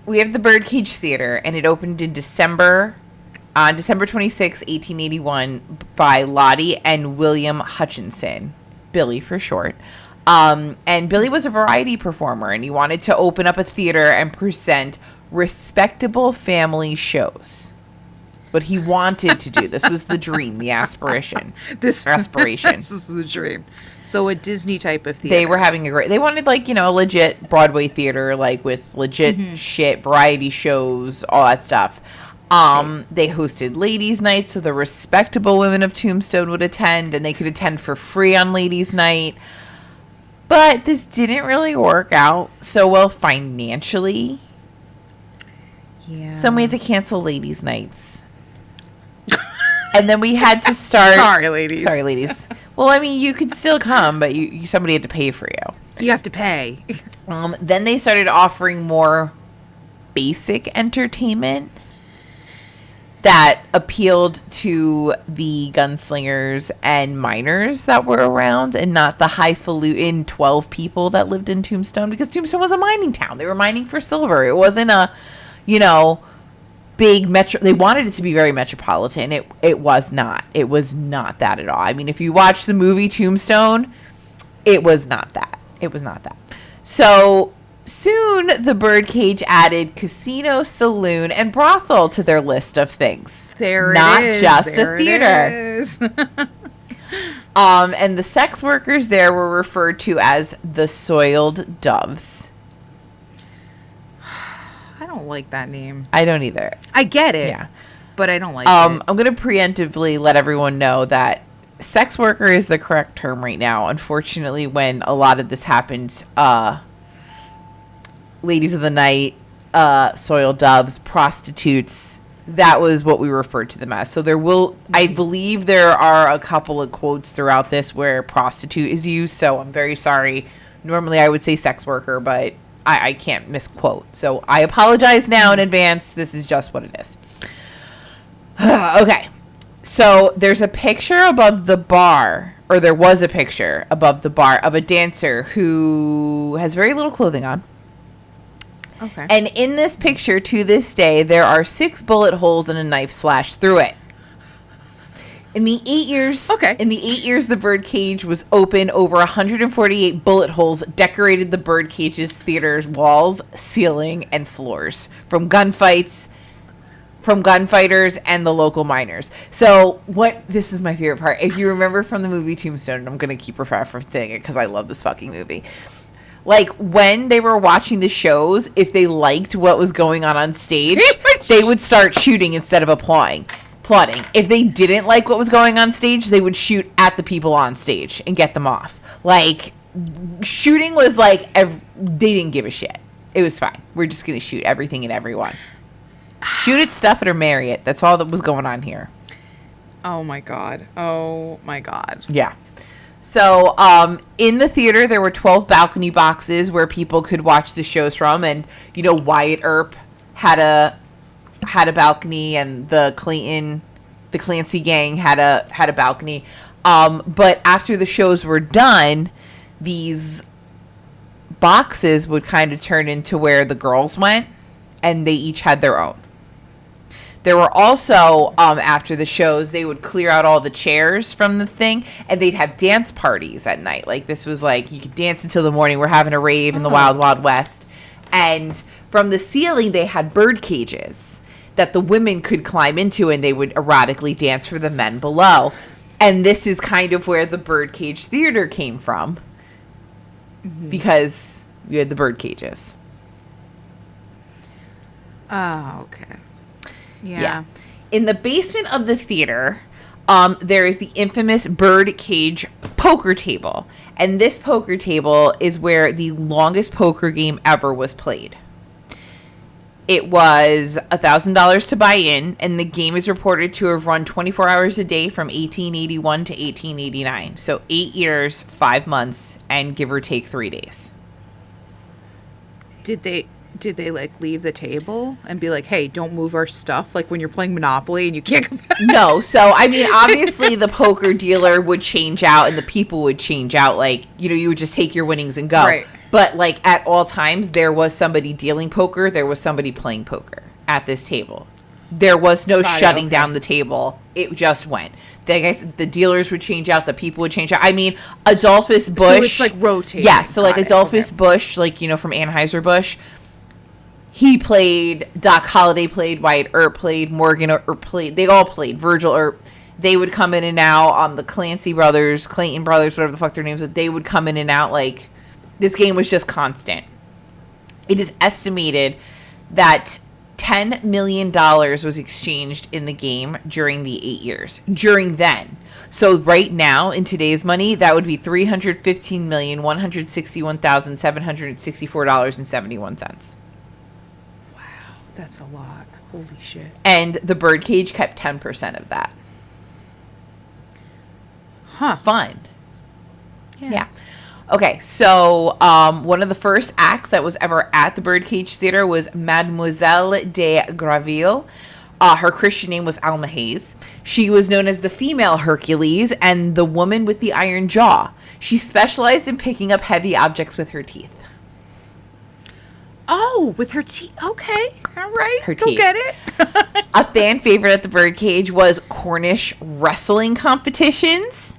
S1: we have the Birdcage Theater, and it opened in December 26, 1881, by Lottie and William Hutchinson, Billy for short. And Billy was a variety performer, and he wanted to open up a theater and present respectable family shows. But he wanted to do this. Was the dream, the aspiration.
S2: This
S1: aspiration.
S2: This was the dream. So a Disney type of theater.
S1: They were having they wanted like, a legit Broadway theater, like with legit shit, variety shows, all that stuff. They hosted ladies' night, so the respectable women of Tombstone would attend, and they could attend for free on ladies' night. But this didn't really work out so well financially.
S2: Yeah.
S1: So we had to cancel ladies' nights. And then we had to start...
S2: Sorry, ladies.
S1: Well, I mean, you could still come, but somebody had to pay for you.
S2: You have to pay.
S1: Then they started offering more basic entertainment that appealed to the gunslingers and miners that were around, and not the highfalutin 12 people that lived in Tombstone, because Tombstone was a mining town. They were mining for silver. It wasn't a, big metro. They wanted it to be very metropolitan. It was not. It was not that at all. I mean, if you watch the movie Tombstone, it was not that. It was not that. So soon, the Birdcage added casino, saloon, and brothel to their list of things.
S2: Not
S1: just a theater. And the sex workers there were referred to as the soiled doves.
S2: I don't like that name.
S1: I don't either.
S2: I get it.
S1: Yeah.
S2: But I don't like it.
S1: I'm going to preemptively let everyone know that sex worker is the correct term right now. Unfortunately, when a lot of this happened, ladies of the night, soiled doves, prostitutes, that was what we referred to them as. So I believe there are a couple of quotes throughout this where prostitute is used. So I'm very sorry. Normally I would say sex worker, but I can't misquote. So I apologize now in advance. This is just what it is. Okay. So there's a picture above the bar, or there was a picture above the bar of a dancer who has very little clothing on.
S2: Okay.
S1: And in this picture, to this day, there are 6 bullet holes and a knife slashed through it. In the 8 years, the Birdcage was open, over 148 bullet holes decorated the Birdcage's theater's walls, ceiling, and floors from gunfighters and the local miners. So this is my favorite part. If you remember from the movie Tombstone, and I'm going to keep referencing it because I love this fucking movie. Like, when they were watching the shows, if they liked what was going on stage, they would start shooting instead of applauding. If they didn't like what was going on stage, they would shoot at the people on stage and get them off. Like, shooting was like, they didn't give a shit. It was fine. We're just going to shoot everything and everyone. Shoot it, stuff it, or marry it. That's all that was going on here.
S2: Oh, my God.
S1: Yeah. So, in the theater, there were 12 balcony boxes where people could watch the shows from. And, Wyatt Earp had a balcony, and the Clancy gang had a balcony. But after the shows were done, these boxes would kind of turn into where the girls went, and they each had their own. There were also, after the shows, they would clear out all the chairs from the thing, and they'd have dance parties at night. Like, this was like, you could dance until the morning. We're having a rave in the Wild Wild West. And from the ceiling, they had bird cages that the women could climb into, and they would erotically dance for the men below. And this is kind of where the Birdcage Theater came from, because we had the bird cages.
S2: Oh, okay.
S1: Yeah. In the basement of the theater, there is the infamous Birdcage poker table. And this poker table is where the longest poker game ever was played. It was $1,000 to buy in, and the game is reported to have run 24 hours a day from 1881 to 1889. So 8 years, 5 months, and give or take 3 days.
S2: Did they like leave the table and be like, hey, don't move our stuff, like when you're playing Monopoly and you can't come back?
S1: No. So, I mean, obviously the poker dealer would change out and the people would change out. Like, you would just take your winnings and go.
S2: Right.
S1: But, like, at all times, there was somebody dealing poker. There was somebody playing poker at this table. There was no
S2: Got it,
S1: shutting
S2: okay.
S1: down the table. It just went. The dealers would change out. The people would change out. I mean, Adolphus Busch.
S2: So it's like rotating.
S1: Yeah, so like
S2: Got it,
S1: Adolphus
S2: okay.
S1: Busch, like, you know, from Anheuser-Busch, he played, Doc Holliday played, Wyatt Earp played, Morgan Earp played, they all played, Virgil Earp. They would come in and out, the Clancy brothers, Clayton brothers, whatever the fuck their names are, they would come in and out. Like, this game was just constant. It is estimated that $10 million was exchanged in the game during the 8 years. During then. So right now, in today's money, that would be $315,161,764.71.
S2: Wow, that's a lot. Holy shit.
S1: And the Birdcage kept 10% of that.
S2: Huh.
S1: Fun. Yeah. Okay, so one of the first acts that was ever at the Birdcage Theater was Mademoiselle de Graville. Her Christian name was Alma Hayes. She was known as the female Hercules and the woman with the iron jaw. She specialized in picking up heavy objects with her teeth.
S2: Oh, with her teeth. Okay. All right.
S1: Her
S2: Go
S1: teeth.
S2: get it.
S1: A fan favorite at the Birdcage was Cornish wrestling competitions.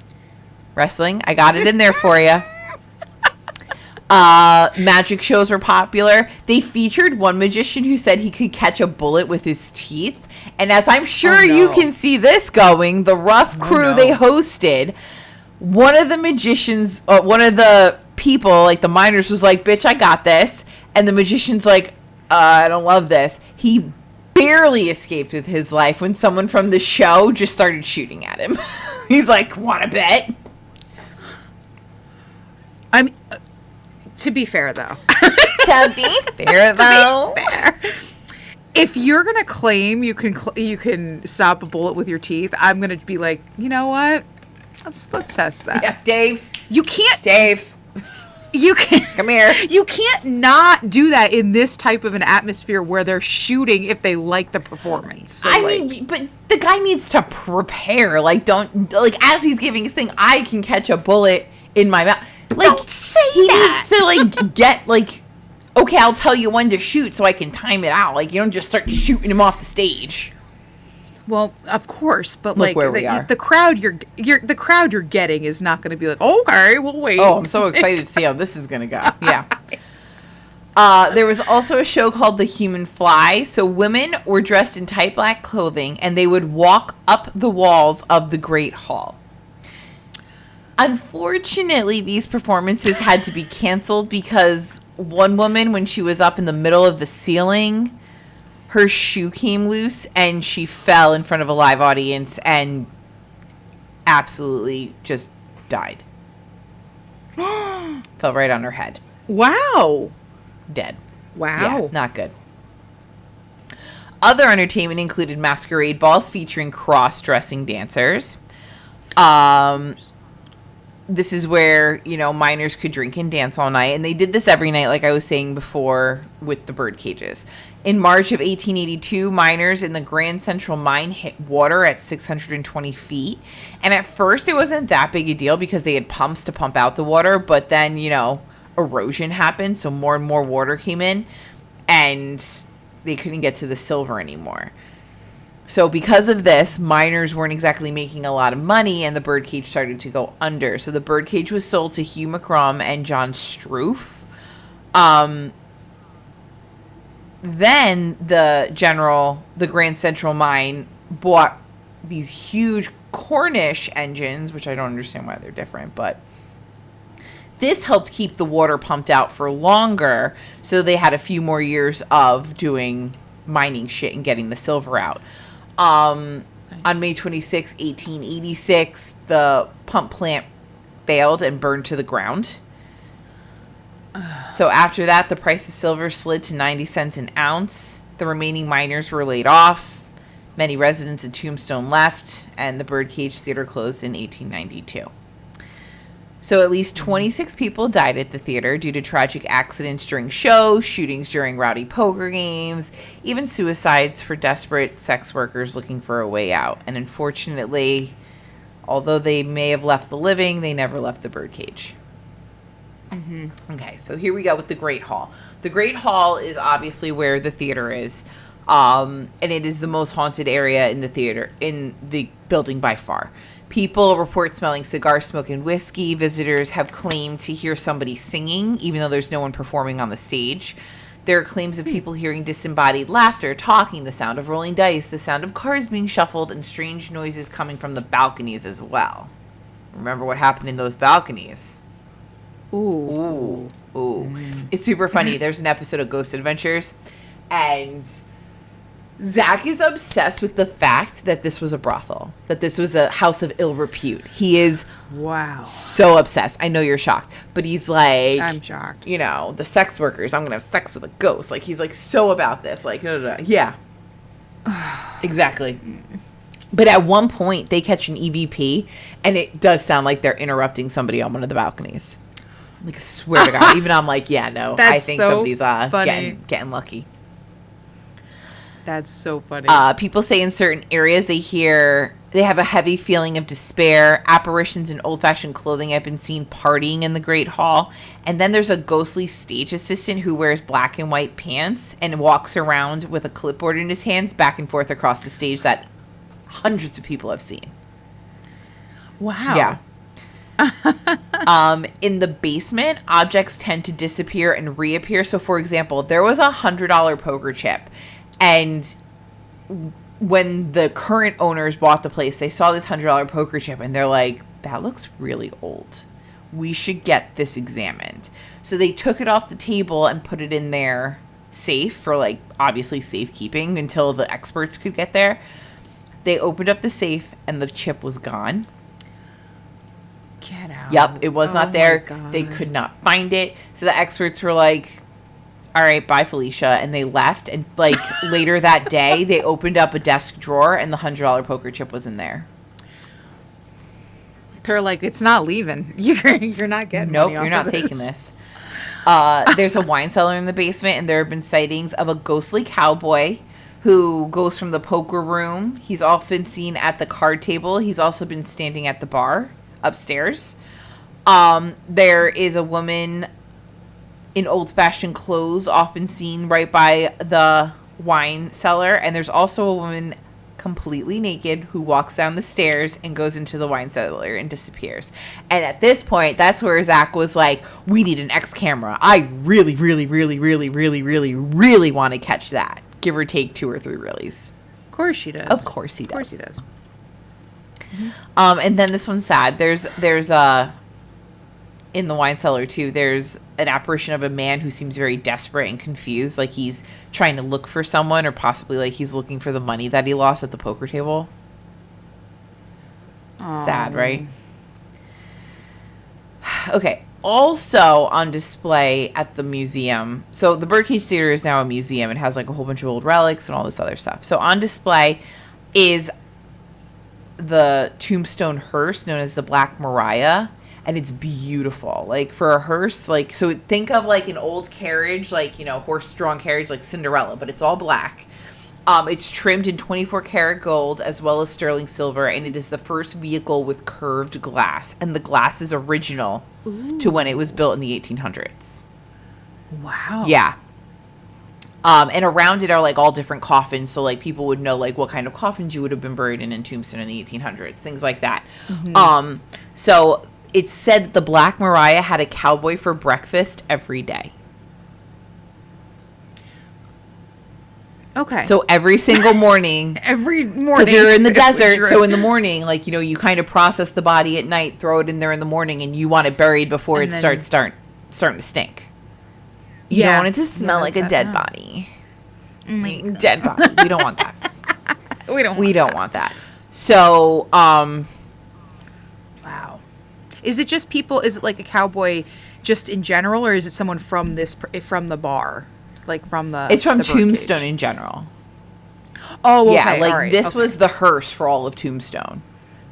S1: Wrestling. I got it in there for you. Magic shows were popular. They featured one magician who said he could catch a bullet with his teeth. And as I'm sure you can see this going, the rough crew they hosted, one of the magicians, one of the people, like the miners, was like, bitch, I got this. And the magician's like, I don't love this. He barely escaped with his life when someone from the show just started shooting at him. He's like, wanna bet?
S2: I mean, to be fair, though.
S1: To be fair, though.
S2: If you're gonna claim you can stop a bullet with your teeth, I'm gonna be like, you know what? Let's test that.
S1: Yeah, Dave.
S2: You can't.
S1: Dave.
S2: You can't.
S1: Come here.
S2: You can't not do that in this type of an atmosphere where they're shooting if they like the performance. So,
S1: I mean, but the guy needs to prepare. Like, as he's giving his thing, I can catch a bullet in my mouth. Like,
S2: don't say
S1: he
S2: that.
S1: needs to, like, get, like, okay, I'll tell you when to shoot so I can time it out. Like, you don't just start shooting him off the stage.
S2: Well, of course, but
S1: Look
S2: like
S1: where we are.
S2: the crowd the crowd you're getting is not going to be like, okay, we'll wait.
S1: Oh, I'm so excited to see how this is going to go. Yeah. There was also a show called The Human Fly. So women were dressed in tight black clothing, and they would walk up the walls of the Great Hall. Unfortunately, these performances had to be canceled because one woman, when she was up in the middle of the ceiling, her shoe came loose and she fell in front of a live audience and absolutely just died. Fell right on her head.
S2: Wow.
S1: Dead.
S2: Wow.
S1: Yeah, not good. Other entertainment included masquerade balls featuring cross-dressing dancers. This is where, miners could drink and dance all night. And they did this every night, like I was saying before, with the bird cages. In March of 1882, miners in the Grand Central Mine hit water at 620 feet. And at first, it wasn't that big a deal because they had pumps to pump out the water. But then, erosion happened. So more and more water came in. And they couldn't get to the silver anymore. So because of this, miners weren't exactly making a lot of money, and the birdcage started to go under. So the birdcage was sold to Hugh McCrum and John Struth. Then the Grand Central Mine bought these huge Cornish engines, which I don't understand why they're different, but this helped keep the water pumped out for longer. So they had a few more years of doing mining shit and getting the silver out. On May 26, 1886, the pump plant failed and burned to the ground. So after that, the price of silver slid to 90 cents an ounce. The remaining miners were laid off. Many residents of Tombstone left, and the Birdcage Theater closed in 1892. So at least 26 people died at the theater due to tragic accidents during shows, shootings during rowdy poker games, even suicides for desperate sex workers looking for a way out. And unfortunately, although they may have left the living, they never left the birdcage. Mm-hmm. Okay, so here we go with the Great Hall. The Great Hall is obviously where the theater is. And it is the most haunted area in the building by far. People report smelling cigar smoke and whiskey. Visitors have claimed to hear somebody singing, even though there's no one performing on the stage. There are claims of people hearing disembodied laughter, talking, the sound of rolling dice, the sound of cards being shuffled, and strange noises coming from the balconies as well. Remember what happened in those balconies? Ooh. It's super funny. There's an episode of Ghost Adventures, and Zach is obsessed with the fact that this was a brothel, that this was a house of ill repute. He is so obsessed. I know you're shocked, but he's like,
S2: I'm shocked.
S1: You know, the sex workers, I'm going to have sex with a ghost. Like, he's like so about this. Like, yeah. Exactly. But at one point, they catch an EVP, and it does sound like they're interrupting somebody on one of the balconies. Like, I swear to God. Even I'm like, yeah, no. I think so somebody's getting lucky.
S2: That's so funny.
S1: People say in certain areas they have a heavy feeling of despair. Apparitions in old-fashioned clothing have been seen partying in the Great Hall. And then there's a ghostly stage assistant who wears black and white pants and walks around with a clipboard in his hands back and forth across the stage that hundreds of people have seen.
S2: Wow.
S1: Yeah. In the basement, objects tend to disappear and reappear. So, for example, there was a $100 poker chip. And when the current owners bought the place, they saw this $100 poker chip and they're like, that looks really old. We should get this examined. So they took it off the table and put it in their safe for, like, obviously safekeeping until the experts could get there. They opened up the safe and the chip was gone.
S2: Get out.
S1: Yep, it was not there. They could not find it. So the experts were like, all right, bye, Felicia. And they left. And, like, later that day, they opened up a desk drawer and the $100 poker chip was in there.
S2: They're like, it's not leaving. You're not getting
S1: Nope,
S2: money off
S1: you're not
S2: of this.
S1: taking this. There's a wine cellar in the basement, and there have been sightings of a ghostly cowboy who goes from the poker room. He's often seen at the card table. He's also been standing at the bar upstairs. There is a woman in old-fashioned clothes, often seen right by the wine cellar. And there's also a woman completely naked who walks down the stairs and goes into the wine cellar and disappears. And at this point, that's where Zach was like, we need an X camera. I really, really, really, really, really, really, really want to catch that. Give or take 2 or 3 reallys.
S2: Of course she does.
S1: Of course he does.
S2: Of course he does.
S1: And then this one's sad. There's in the wine cellar too, there's an apparition of a man who seems very desperate and confused, like he's trying to look for someone, or possibly like he's looking for the money that he lost at the poker table. Sad, right? Okay. Also on display at the museum. So the Birdcage Theater is now a museum. It has like a whole bunch of old relics and all this other stuff. So on display is the Tombstone hearse known as the Black Mariah. And it's beautiful. Like, for a hearse, like, so think of, like, an old carriage, like, you know, horse-drawn carriage, like Cinderella, but it's all black. It's trimmed in 24-karat gold as well as sterling silver, and it is the first vehicle with curved glass. And the glass is original to when it was built in the 1800s.
S2: Wow.
S1: Yeah. And around it are, like, all different coffins, so, like, people would know, like, what kind of coffins you would have been buried in Tombstone in the 1800s, things like that. Mm-hmm. So it's said that the Black Mariah had a cowboy for breakfast every day.
S2: Okay.
S1: So every single morning.
S2: Every morning.
S1: Because you're in the desert, so in the morning, like, you know, you kind of process the body at night, throw it in there in the morning, and you want it buried before it starts starting to stink. You don't want it to smell like a dead body. Like, dead body. We don't want that.
S2: We don't want that.
S1: So,
S2: wow. Is it just people? Is it like a cowboy just in general, or is it someone from the bar? Like from the...
S1: It's from
S2: the
S1: Tombstone in general.
S2: Oh, okay.
S1: Yeah, like
S2: right,
S1: this was the hearse for all of Tombstone.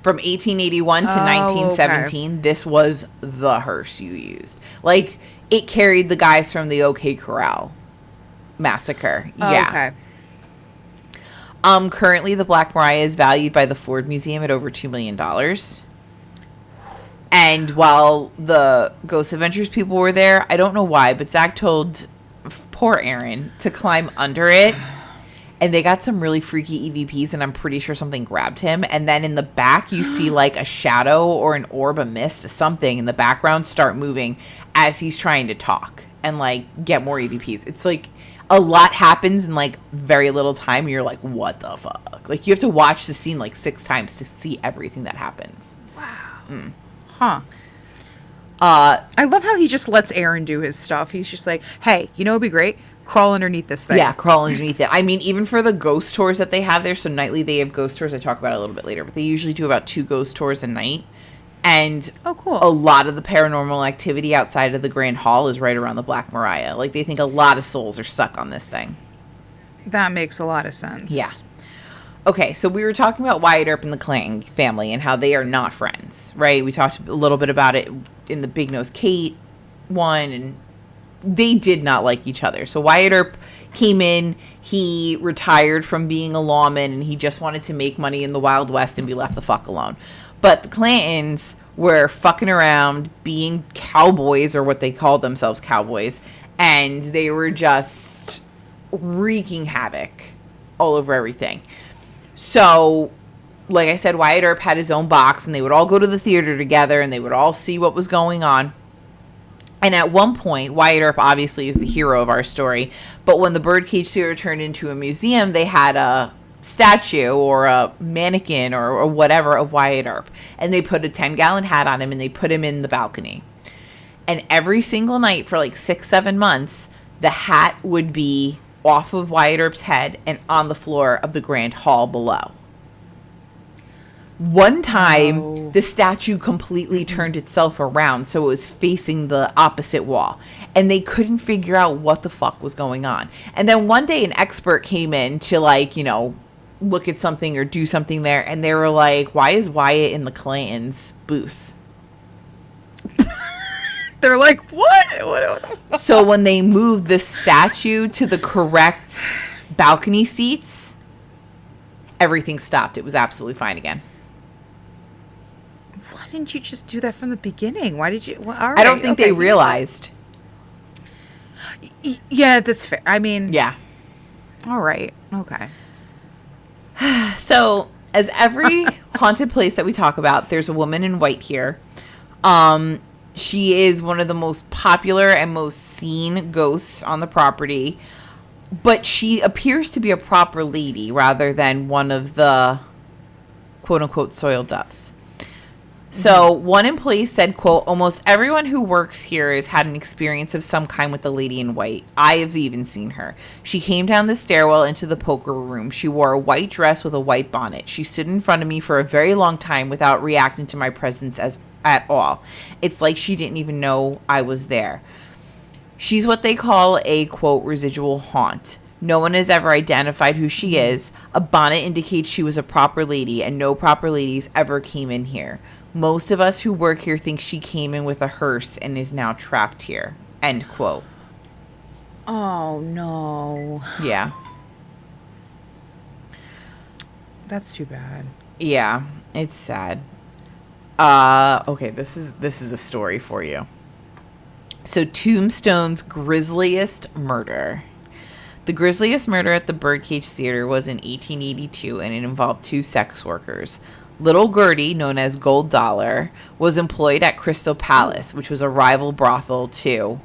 S1: From 1881 to 1917, okay. This was the hearse you used. Like, it carried the guys from the OK Corral massacre. Yeah. Okay. Currently, the Black Mariah is valued by the Ford Museum at over $2 million. And while the Ghost Adventures people were there, I don't know why, but Zach told poor Aaron to climb under it and they got some really freaky EVPs, and I'm pretty sure something grabbed him. And then in the back, you see like a shadow or an orb, a mist, something in the background start moving as he's trying to talk and like get more EVPs. It's like a lot happens in like very little time. You're like, what the fuck? Like, you have to watch the scene like 6 times to see everything that happens.
S2: Wow. Huh. I love how he just lets Aaron do his stuff. He's just like, hey, you know what'd be great? Crawl underneath this thing.
S1: Yeah, crawl underneath it. I mean, even for the ghost tours that they have there, so nightly they have ghost tours. I talk about it a little bit later, but they usually do about 2 ghost tours a night. And
S2: oh, cool.
S1: A lot of the paranormal activity outside of the Grand Hall is right around the Black Maria. Like, they think a lot of souls are stuck on this thing.
S2: That makes a lot of sense.
S1: Yeah. Okay, so we were talking about Wyatt Earp and the Clang family and how they are not friends, right? We talked a little bit about it in the Big Nose Kate one, and they did not like each other. So Wyatt Earp came in, he retired from being a lawman, and he just wanted to make money in the Wild West and be left the fuck alone. But the Clantons were fucking around, being cowboys, or what they called themselves, cowboys, and they were just wreaking havoc all over everything. So, like I said, Wyatt Earp had his own box, and they would all go to the theater together, and they would all see what was going on. And at one point, Wyatt Earp obviously is the hero of our story, but when the Birdcage Theater turned into a museum, they had a statue or a mannequin or whatever of Wyatt Earp, and they put a 10-gallon hat on him, and they put him in the balcony. And every single night for like 6-7 months, the hat would be off of Wyatt Earp's head and on the floor of the Grand Hall below. One time, the statue completely turned itself around, so it was facing the opposite wall. And they couldn't figure out what the fuck was going on. And then one day, an expert came in to, like, you know, look at something or do something there. And they were like, why is Wyatt in the Clanton's booth?
S2: They're like, what?
S1: So when they moved the statue to the correct balcony seats, everything stopped. It was absolutely fine again.
S2: Why didn't you just do that from the beginning? Why did you? Well, all right,
S1: I don't think they realized.
S2: Yeah, that's fair. I mean,
S1: yeah.
S2: All right. Okay.
S1: So, as every haunted place that we talk about, there's a woman in white here. She is one of the most popular and most seen ghosts on the property, but she appears to be a proper lady rather than one of the quote-unquote soiled doves. So one employee said, quote, almost everyone who works here has had an experience of some kind with the lady in white. I have even seen her. She came down the stairwell into the poker room. She wore a white dress with a white bonnet. She stood in front of me for a very long time without reacting to my presence at all. It's like she didn't even know I was there. She's what they call a, quote, residual haunt. No one has ever identified who she is. A bonnet indicates she was a proper lady, and no proper ladies ever came in here. Most of us who work here think she came in with a hearse and is now trapped here. End quote.
S2: Oh, no.
S1: Yeah.
S2: That's too bad.
S1: Yeah, it's sad. Okay, this is a story for you. So, Tombstone's grisliest murder. The grisliest murder at the Birdcage Theater was in 1882, and it involved 2 sex workers. Little Gertie, known as Gold Dollar, was employed at Crystal Palace, which was a rival brothel to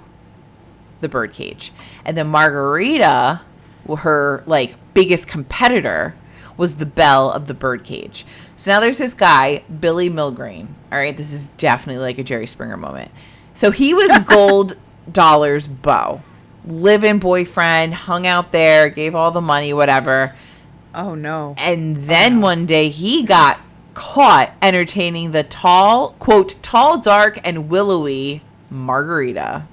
S1: the Birdcage. And then Margarita, her like biggest competitor, was the belle of the Birdcage. So now there's this guy, Billy Milgrain. All right, this is definitely like a Jerry Springer moment. So he was Gold Dollar's beau. Live-in boyfriend, hung out there, gave all the money, whatever.
S2: Oh, no.
S1: And then one day he got caught entertaining the tall, quote, tall, dark, and willowy Margarita.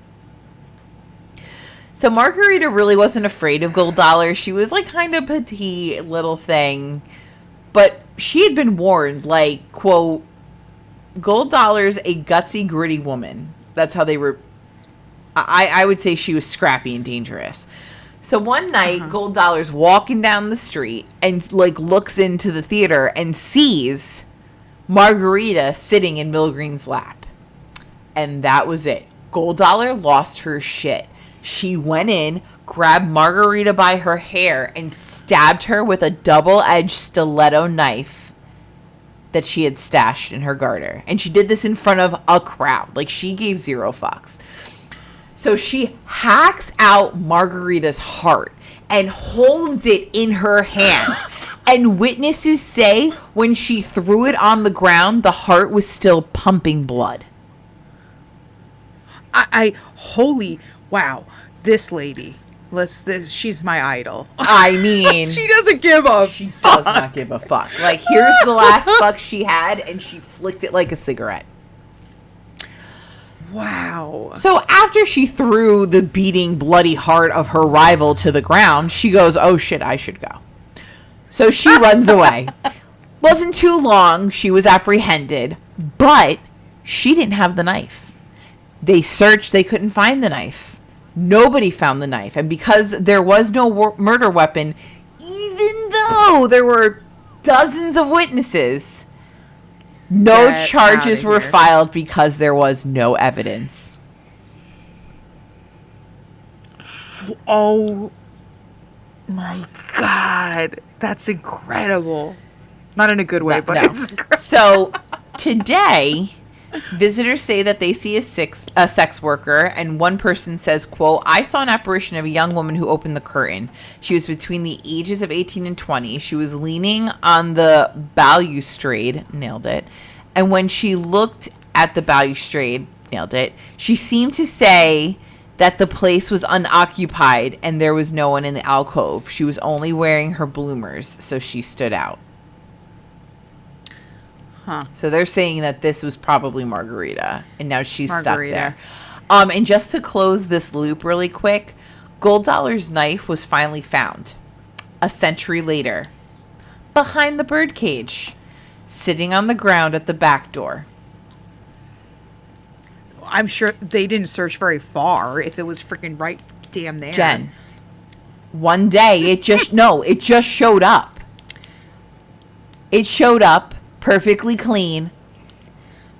S1: So Margarita really wasn't afraid of Gold Dollar. She was like kind of petite little thing. But she had been warned, like, quote, Gold Dollar's a gutsy, gritty woman. That's how they were. I would say she was scrappy and dangerous. So one night, Gold Dollar's walking down the street and like looks into the theater and sees Margarita sitting in Milgrain's lap. And that was it. Gold Dollar lost her shit. She went in, grabbed Margarita by her hair and stabbed her with a double-edged stiletto knife that she had stashed in her garter. And she did this in front of a crowd. Like, she gave zero fucks. So she hacks out Margarita's heart and holds it in her hands. And witnesses say when she threw it on the ground, the heart was still pumping blood.
S2: Holy, wow, this lady. She's my idol.
S1: I mean,
S2: she doesn't give a
S1: she
S2: fuck.
S1: does not give a fuck. Like, here's the last fuck she had, and she flicked it like a cigarette.
S2: Wow.
S1: So after she threw the beating, bloody heart of her rival to the ground, she goes, oh shit, I should go. So she runs away. Wasn't too long, she was apprehended, but she didn't have the knife. They searched, they couldn't find the knife. Nobody found the knife. And because there was no murder weapon, even though there were dozens of witnesses, no charges were filed because there was no evidence.
S2: Oh my God. That's incredible. Not in a good way, but it's incredible.
S1: So today, visitors say that they see a sex worker, and one person says, quote, I saw an apparition of a young woman who opened the curtain. She was between the ages of 18 and 20. She was leaning on the balustrade, nailed it. And when she looked at the balustrade, nailed it, she seemed to say that the place was unoccupied and there was no one in the alcove. She was only wearing her bloomers, so she stood out.
S2: Huh.
S1: So they're saying that this was probably Margarita, and now she's stuck there. And just to close this loop really quick, Gold Dollar's knife was finally found a century later behind the birdcage, sitting on the ground at the back door.
S2: I'm sure they didn't search very far if it was freaking right damn there.
S1: Jen, one day it just showed up. It showed up perfectly clean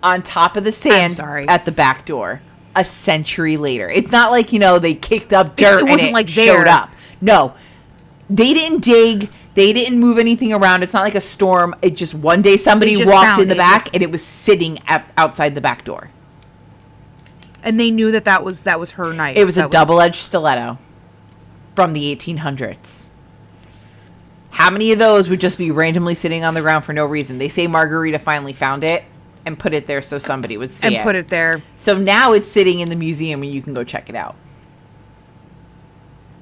S1: on top of the sand at the back door a century later. It's not like, they kicked up dirt and it like showed up. No, they didn't dig. They didn't move anything around. It's not like a storm. It just one day somebody walked in the back and it was sitting outside the back door.
S2: And they knew that was her knife.
S1: It was a double-edged stiletto from the 1800s. How many of those would just be randomly sitting on the ground for no reason? They say Margarita finally found it and put it there so somebody would see it.
S2: And put it there.
S1: So now it's sitting in the museum and you can go check it out.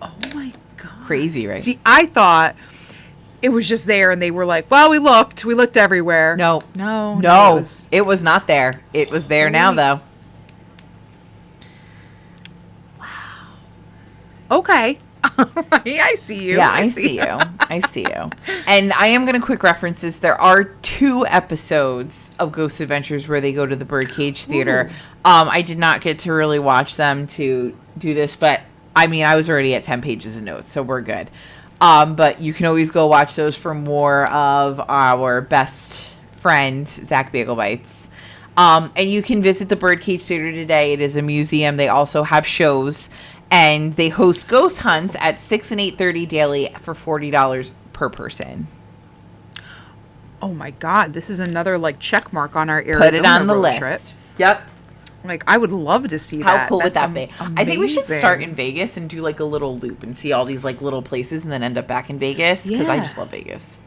S2: Oh my God.
S1: Crazy, right?
S2: See, I thought it was just there and they were like, well, we looked everywhere.
S1: No. It was not there. It was there now, though.
S2: Wow. Okay. I see you.
S1: Yeah, I see you. I see you. And I am going to quick reference this. There are 2 episodes of Ghost Adventures where they go to the Birdcage Theater. I did not get to really watch them to do this, but I mean, I was already at 10 pages of notes, so we're good. But you can always go watch those for more of our best friend, Zach Bagel Bites. And you can visit the Birdcage Theater today. It is a museum. They also have shows. And they host ghost hunts at 6 and 8:30 daily for $40 per person.
S2: Oh my God, this is another check mark on our Arizona
S1: Put it on the list.
S2: Trip.
S1: Yep.
S2: I would love to see that.
S1: How cool would that be? I think we should start in Vegas and do a little loop and see all these little places and then end up back in Vegas because I just love Vegas.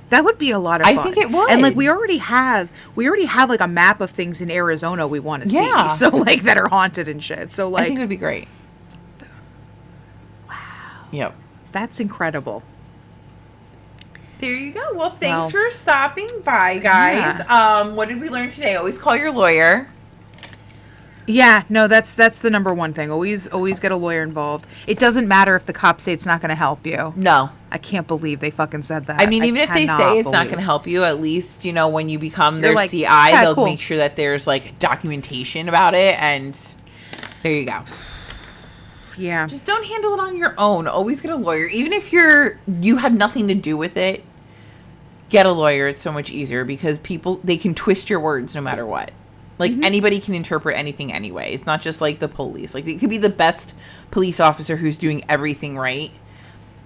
S2: That would be a lot of fun.
S1: I think it would.
S2: And we already have a map of things in Arizona we want to see. So that are haunted and shit. So
S1: I think it would be great. Yep.
S2: That's incredible.
S1: There you go. Well, thanks for stopping by, guys. Yeah. What did we learn today? Always call your lawyer.
S2: Yeah, no, that's the number one thing. Always get a lawyer involved. It doesn't matter if the cops say it's not going to help you.
S1: No.
S2: I can't believe they fucking said that.
S1: I mean, even if they say it's not going to help you, at least, when you become their CI, they'll make sure that there's documentation about it, and there you go.
S2: Yeah.
S1: Just don't handle it on your own. Always get a lawyer. Even if you have nothing to do with it, get a lawyer. It's so much easier because they can twist your words no matter what. Like, anybody can interpret anything anyway. It's not just, like, the police. Like, it could be the best police officer who's doing everything right,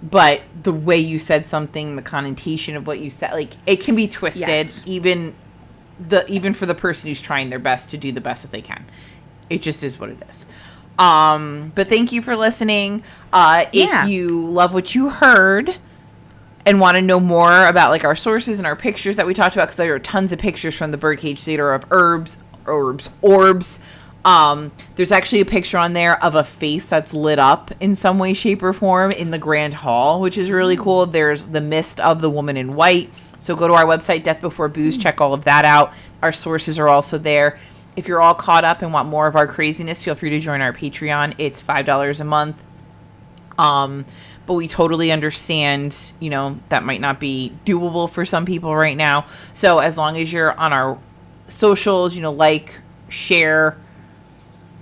S1: but the way you said something, the connotation of what you said, like, it can be twisted, even for the person who's trying their best to do the best that they can. It just is what it is. But thank you for listening. If you love what you heard and want to know more about, like, our sources and our pictures that we talked about, because there are tons of pictures from the Birdcage Theater of orbs. There's actually a picture on there of a face that's lit up in some way, shape, or form in the Grand Hall, which is really cool. There's the mist of the woman in white. So go to our website, Death Before Booze, check all of that out. Our sources are also there. If you're all caught up and want more of our craziness, feel free to join our Patreon. It's $5 a month. But we totally understand, you know, that might not be doable for some people right now. So as long as you're on our socials, you know, like, share,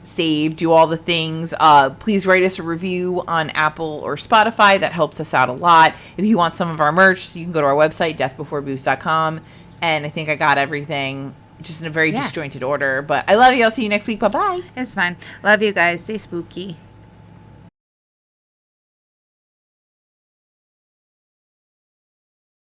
S1: save, do all the things. Please write us a review on Apple or Spotify. That helps us out a lot. If you want some of our merch, you can go to our website, deathbeforebooze.com. And I think I got everything just in a very disjointed order. But I love you. I'll see you next week. Bye-bye.
S2: It's fine. Love you guys. Stay spooky.